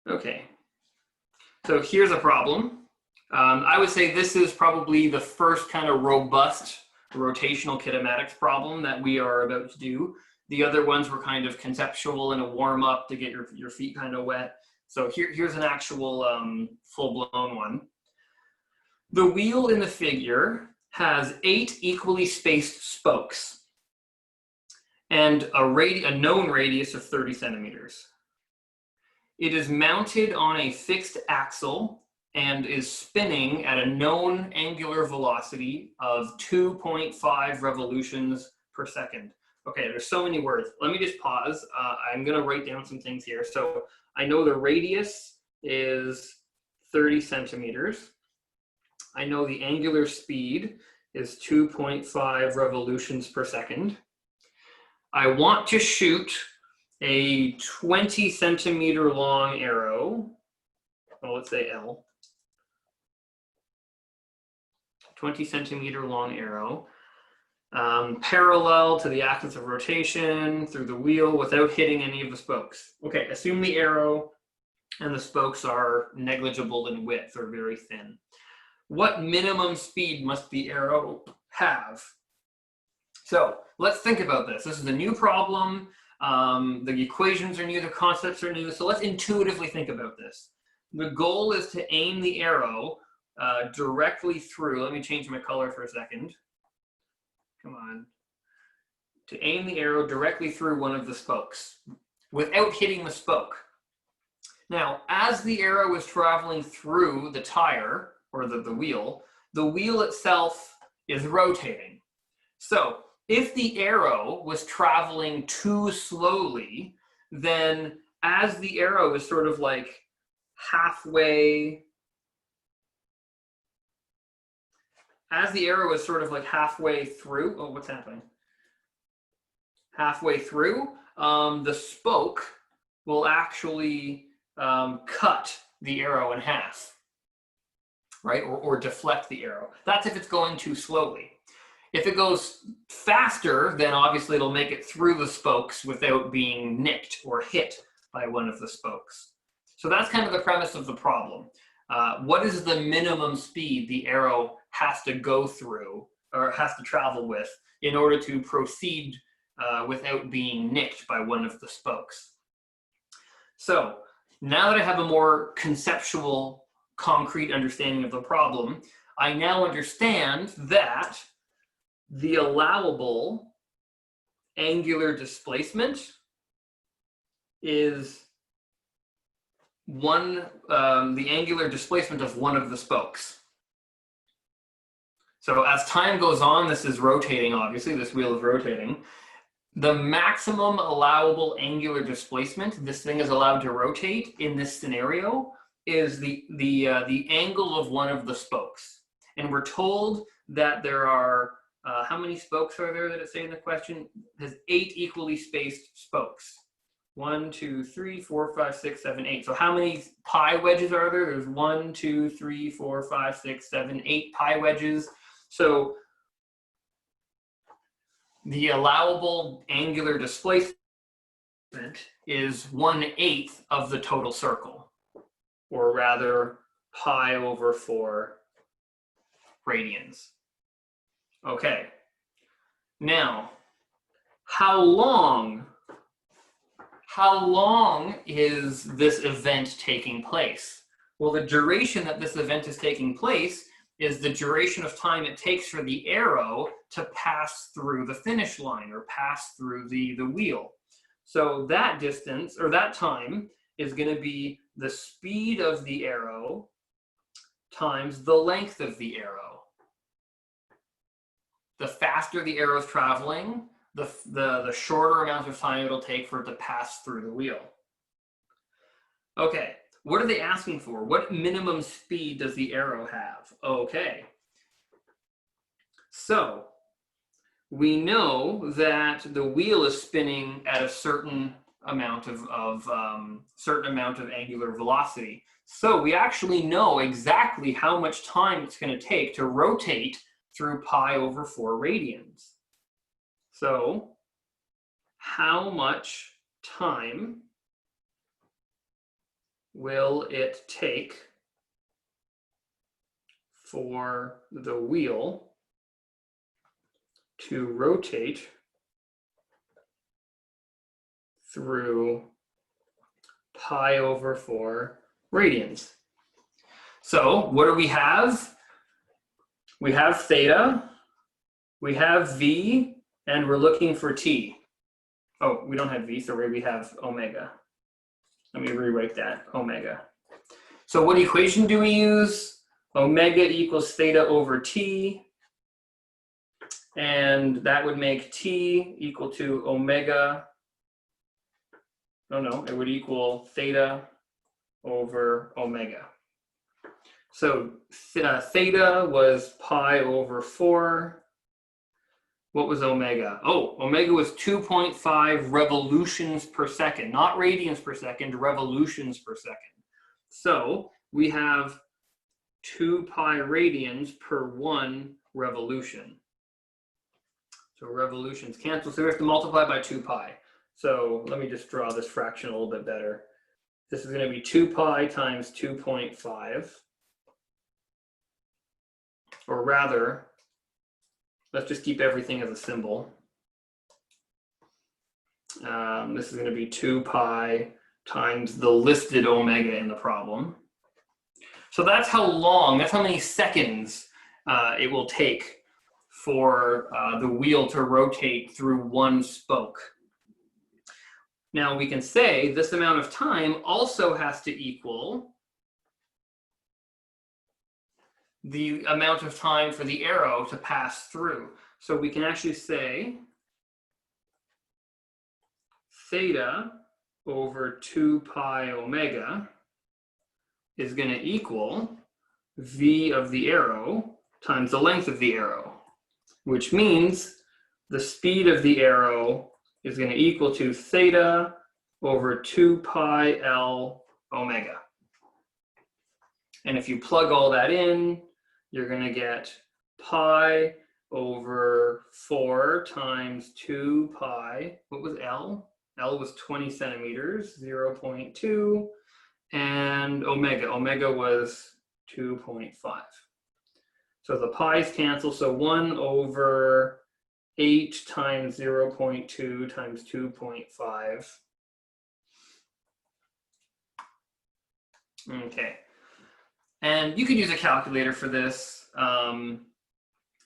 Okay, so here's a problem. I would say this is probably the first kind of robust rotational kinematics problem that we are about to do. The other ones were kind of conceptual and a warm up to get your feet kind of wet. So here's an actual full-blown one. The wheel in the figure has 8 equally spaced spokes and a known radius of 30 centimeters. It is mounted on a fixed axle and is spinning at a known angular velocity of 2.5 revolutions per second. Okay, there's so many words. Let me just pause. I'm gonna write down some things here. So I know the radius is 30 centimeters. I know the angular speed is 2.5 revolutions per second. I want to shoot a 20 centimeter long arrow. Well, let's say L. 20 centimeter long arrow, parallel to the axis of rotation through the wheel without hitting any of the spokes. Okay, assume the arrow and the spokes are negligible in width or very thin. What minimum speed must the arrow have? So let's think about this. This is a new problem. The equations are new, the concepts are new. So let's intuitively think about this. The goal is to aim the arrow directly through. Let me change my color for a second. Come on. To aim the arrow directly through one of the spokes without hitting the spoke. Now, as the arrow is traveling through the tire or the wheel itself is rotating. So if the arrow was traveling too slowly, then as the arrow is sort of like halfway, through, oh, what's happening? Halfway through, the spoke will actually cut the arrow in half, right? Or deflect the arrow. That's if it's going too slowly. If it goes faster, then obviously it'll make it through the spokes without being nicked or hit by one of the spokes. So that's kind of the premise of the problem. What is the minimum speed the arrow has to go through or has to travel with in order to proceed without being nicked by one of the spokes? So now that I have a more conceptual, concrete understanding of the problem, I now understand that the allowable angular displacement is the angular displacement of one of the spokes. So as time goes on, this is rotating, obviously, this wheel is rotating. the maximum allowable angular displacement this thing is allowed to rotate in this scenario is the angle of one of the spokes. And we're told that there are, how many spokes are there that it say in the question? It has 8 equally spaced spokes. 1, 2, 3, 4, 5, 6, 7, 8. So how many pi wedges are there? There's 1, 2, 3, 4, 5, 6, 7, 8 pi wedges. So the allowable angular displacement is 1/8 of the total circle, or rather pi over 4 radians. Okay, now how long is this event taking place? Well, the duration that this event is taking place is the duration of time it takes for the arrow to pass through the finish line or pass through the wheel. So that distance, or that time, is going to be the speed of the arrow times the length of the arrow. The faster the arrow is traveling, the shorter amount of time it'll take for it to pass through the wheel. Okay, what are they asking for? What minimum speed does the arrow have? Okay, so we know that the wheel is spinning at a certain amount of angular velocity. So we actually know exactly how much time it's going to take to rotate through pi over 4 radians. So how much time will it take for the wheel to rotate through pi over 4 radians? So what do we have? We have theta, we have v, and we're looking for t. Oh, we don't have v, so we have omega. Let me rewrite that, omega. So what equation do we use? Omega equals theta over t. And that would make t equal to omega. No, it would equal theta over omega. So theta was pi over 4. What was omega? Oh, omega was 2.5 revolutions per second, not radians per second, revolutions per second. So we have 2 pi radians per 1 revolution. So revolutions cancel, so we have to multiply by 2 pi. So let me just draw this fraction a little bit better. This is going to be 2 pi times 2.5. Or rather, let's just keep everything as a symbol. This is going to be 2 pi times the listed omega in the problem. So that's how long, that's how many seconds it will take for the wheel to rotate through one spoke. Now we can say this amount of time also has to equal the amount of time for the arrow to pass through. So we can actually say theta over 2 pi omega is going to equal v of the arrow times the length of the arrow, which means the speed of the arrow is going to equal to theta over 2 pi L omega. And if you plug all that in, you're going to get pi over 4 times 2 pi. What was L? L was 20 centimeters, 0.2. And omega was 2.5. So the pi's cancel. So 1 over 8 times 0.2 times 2.5. Okay. And you could use a calculator for this.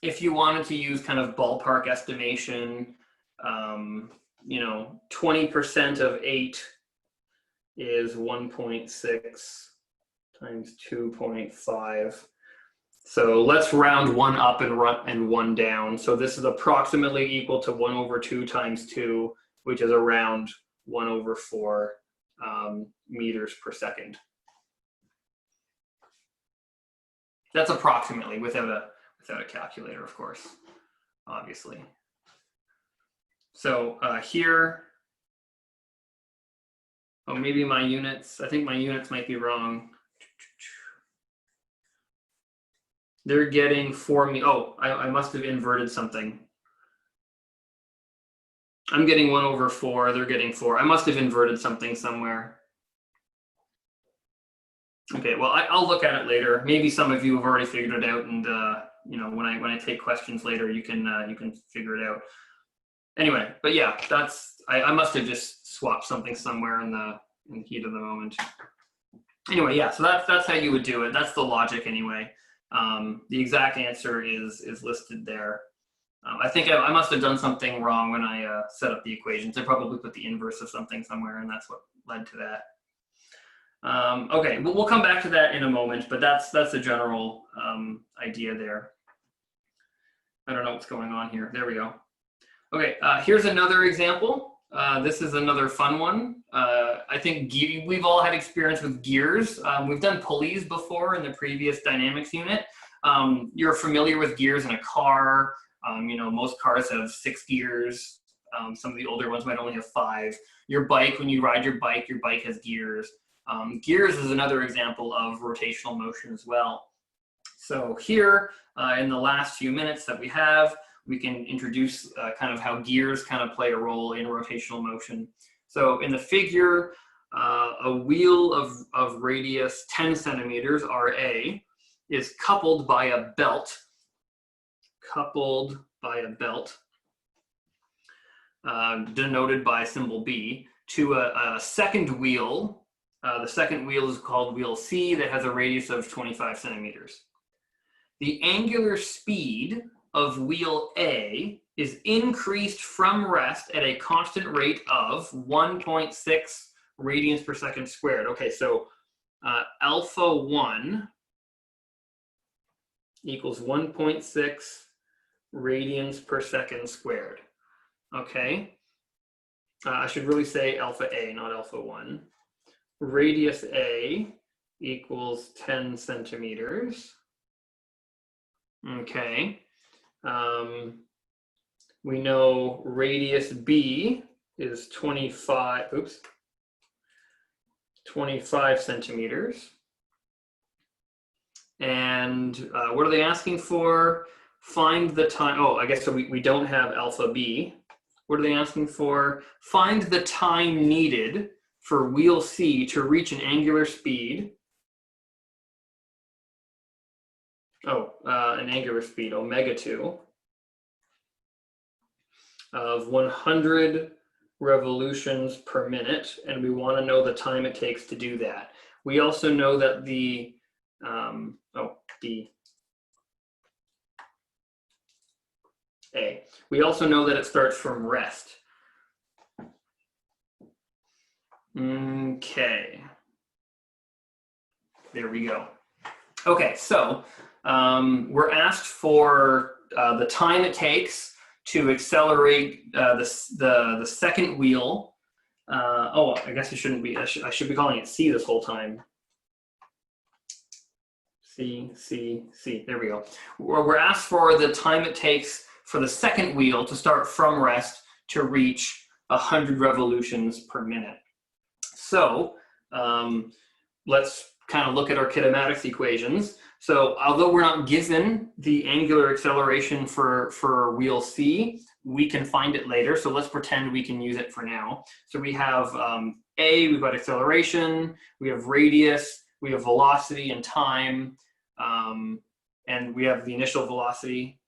If you wanted to use kind of ballpark estimation, 20% of 8 is 1.6 times 2.5. So let's round 1 up and 1 down. So this is approximately equal to 1 over 2 times 2, which is around 1 over 4 meters per second. That's approximately, without a calculator, of course, obviously. So here, oh, maybe my units, I think my units might be wrong. They're getting 4 meters. Oh, I must have inverted something. I'm getting 1 over 4. They're getting 4. I must have inverted something somewhere. Okay, well, I'll look at it later. Maybe some of you have already figured it out, and you know, when I take questions later, you can figure it out. Anyway, but yeah, I must have just swapped something somewhere in the heat of the moment. Anyway, yeah, so that's how you would do it. That's the logic anyway. The exact answer is listed there. I think I must have done something wrong when I set up the equations. I probably put the inverse of something somewhere, and that's what led to that. Okay, we'll come back to that in a moment, but that's the general idea there. I don't know what's going on here. There we go. Okay, here's another example. This is another fun one. I think we've all had experience with gears. We've done pulleys before in the previous dynamics unit. You're familiar with gears in a car. You know, most cars have 6 gears. Some of the older ones might only have 5. Your bike, when you ride your bike has gears. Gears is another example of rotational motion as well. So here, in the last few minutes that we have, we can introduce kind of how gears kind of play a role in rotational motion. So in the figure, a wheel of radius 10 centimeters, RA, is coupled by a belt, denoted by symbol B, to a second wheel. The second wheel is called wheel C, that has a radius of 25 centimeters. The angular speed of wheel A is increased from rest at a constant rate of 1.6 radians per second squared. Okay, so alpha 1 equals 1.6 radians per second squared. Okay, I should really say alpha A, not alpha 1. Radius A equals 10 centimeters. Okay. We know radius B is 25 centimeters. And what are they asking for? Find the time. Oh, I guess so we don't have alpha B. What are they asking for? Find the time needed for wheel C to reach an angular speed. Oh, an angular speed, omega 2, of 100 revolutions per minute, and we want to know the time it takes to do that. We also know that the we also know that it starts from rest. Okay, there we go. Okay, so we're asked for the time it takes to accelerate the second wheel. Oh, I guess it shouldn't be. I should be calling it C this whole time. C. There we go. We're asked for the time it takes for the second wheel to start from rest to reach 100 revolutions per minute. So let's kind of look at our kinematics equations. So although we're not given the angular acceleration for wheel C, we can find it later. So let's pretend we can use it for now. So we have A, we've got acceleration, we have radius, we have velocity and time, and we have the initial velocity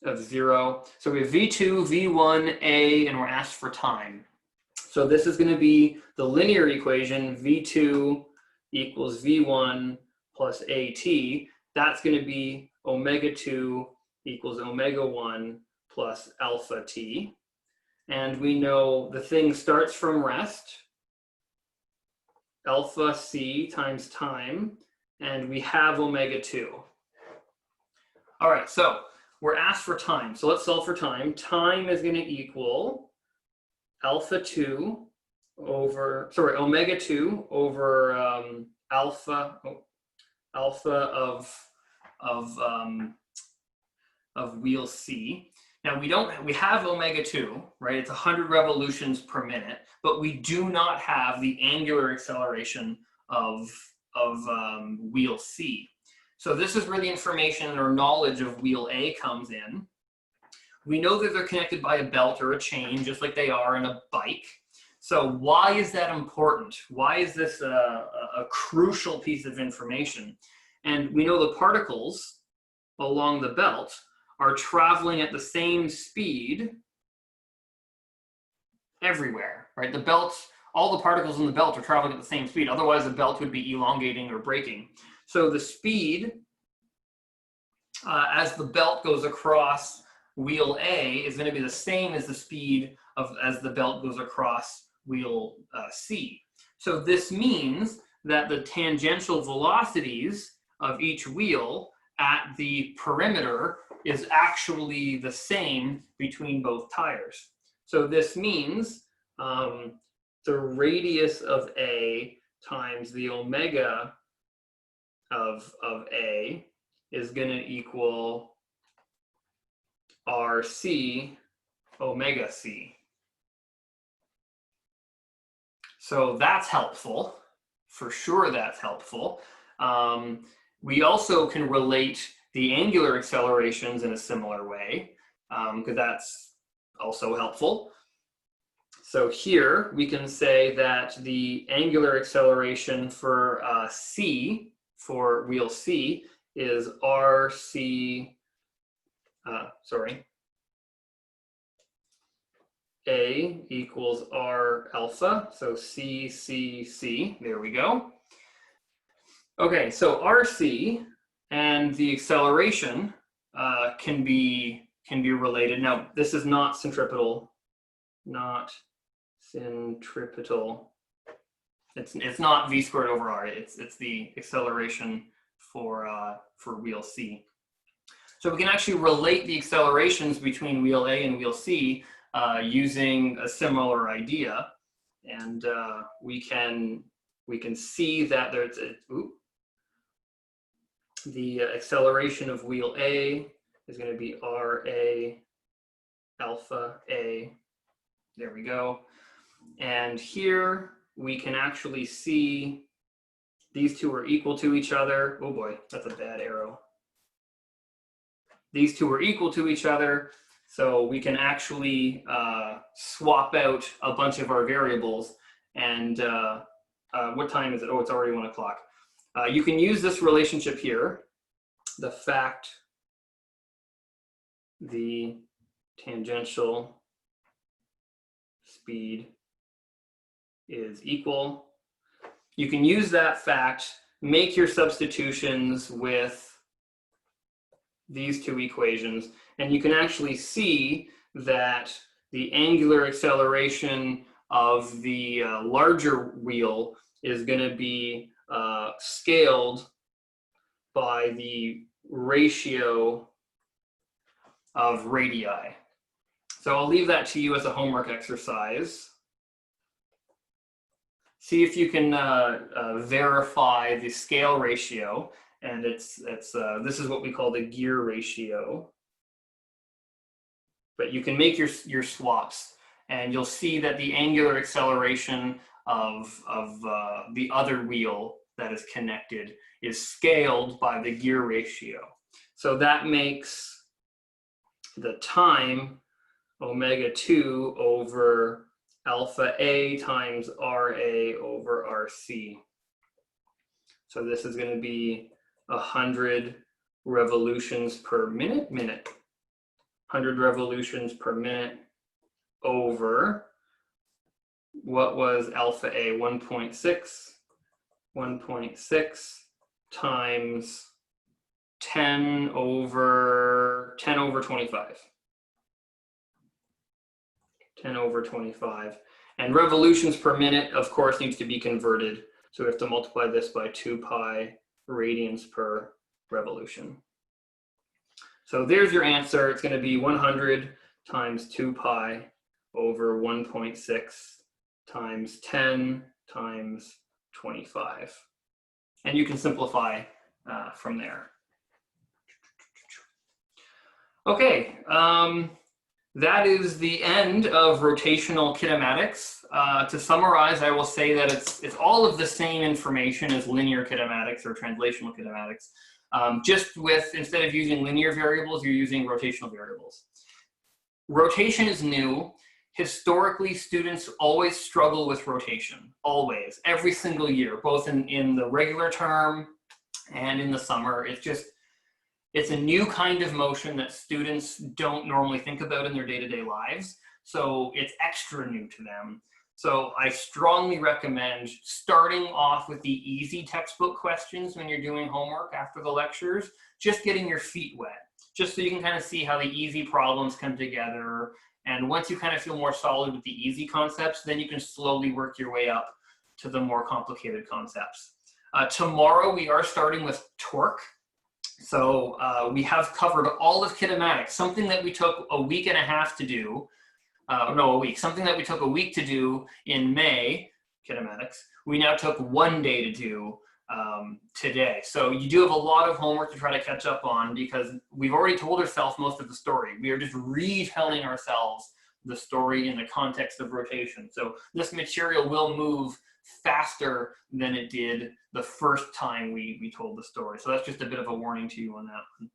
of 0. So we have V2, V1, A, and we're asked for time. So this is going to be the linear equation, V2 equals V1 plus AT. That's going to be omega 2 equals omega 1 plus alpha t. And we know the thing starts from rest, alpha c times time, and we have omega 2. All right, so we're asked for time. So let's solve for time. Time is going to equal omega 2 over alpha of wheel C. Now we have omega 2, right? It's 100 revolutions per minute, but we do not have the angular acceleration of wheel C. So this is where the information or knowledge of wheel A comes in. We know that they're connected by a belt or a chain, just like they are in a bike. So why is that important? Why is this a crucial piece of information? And we know the particles along the belt are traveling at the same speed everywhere, right? The belts, all the particles in the belt are traveling at the same speed. Otherwise, the belt would be elongating or breaking. So the speed as the belt goes across wheel A is going to be the same as the speed as the belt goes across wheel C. So this means that the tangential velocities of each wheel at the perimeter is actually the same between both tires. So this means the radius of A times the omega of A is going to equal RC omega C. So that's helpful. For sure that's helpful. We also can relate the angular accelerations in a similar way, because that's also helpful. So here we can say that the angular acceleration for C, for wheel C, is RC, A equals R alpha, so C, there we go. Okay, so RC and the acceleration can be related. Now, this is not centripetal, It's not v squared over r. It's the acceleration for wheel C. So we can actually relate the accelerations between wheel A and wheel C using a similar idea, and we can see that there's the acceleration of wheel A is going to be RA alpha A. There we go. And here we can actually see these two are equal to each other. Oh boy, that's a bad arrow. These two are equal to each other. So we can actually swap out a bunch of our variables. And what time is it? Oh, it's already 1 o'clock. You can use this relationship here. The fact the tangential speed is equal. You can use that fact, make your substitutions with these two equations, and you can actually see that the angular acceleration of the larger wheel is going to be scaled by the ratio of radii. So I'll leave that to you as a homework exercise. See if you can verify the scale ratio, and this is what we call the gear ratio. But you can make your swaps, and you'll see that the angular acceleration of the other wheel that is connected is scaled by the gear ratio. So that makes the time omega 2 over alpha A times RA over RC. So this is going to be 100 revolutions per minute, 100 revolutions per minute over, what was alpha A, 1.6 times 10 over 25. 10 over 25. And revolutions per minute, of course, needs to be converted. So we have to multiply this by 2 pi radians per revolution. So there's your answer. It's going to be 100 times 2 pi over 1.6 times 10 times 25. And you can simplify from there. Okay, that is the end of rotational kinematics. To summarize, I will say that it's all of the same information as linear kinematics or translational kinematics. Just with, instead of using linear variables, you're using rotational variables. Rotation is new. Historically, students always struggle with rotation, always, every single year, both in the regular term and in the summer. It's a new kind of motion that students don't normally think about in their day-to-day lives. So it's extra new to them. So I strongly recommend starting off with the easy textbook questions when you're doing homework after the lectures, just getting your feet wet, just so you can kind of see how the easy problems come together. And once you kind of feel more solid with the easy concepts, then you can slowly work your way up to the more complicated concepts. Tomorrow we are starting with torque. So we have covered all of kinematics, something that we took a week and a half to do. Something that we took a week to do in May, kinematics, we now took 1 day to do today. So you do have a lot of homework to try to catch up on because we've already told ourselves most of the story. We are just retelling ourselves the story in the context of rotation. So this material will move faster than it did the first time we told the story. So that's just a bit of a warning to you on that one.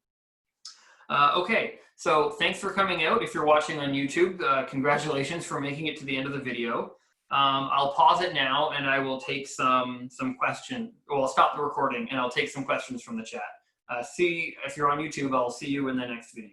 Okay, so thanks for coming out. If you're watching on YouTube, congratulations for making it to the end of the video. I'll pause it now and I will take some questions. Well, I'll stop the recording and I'll take some questions from the chat. See, if you're on YouTube, I'll see you in the next video.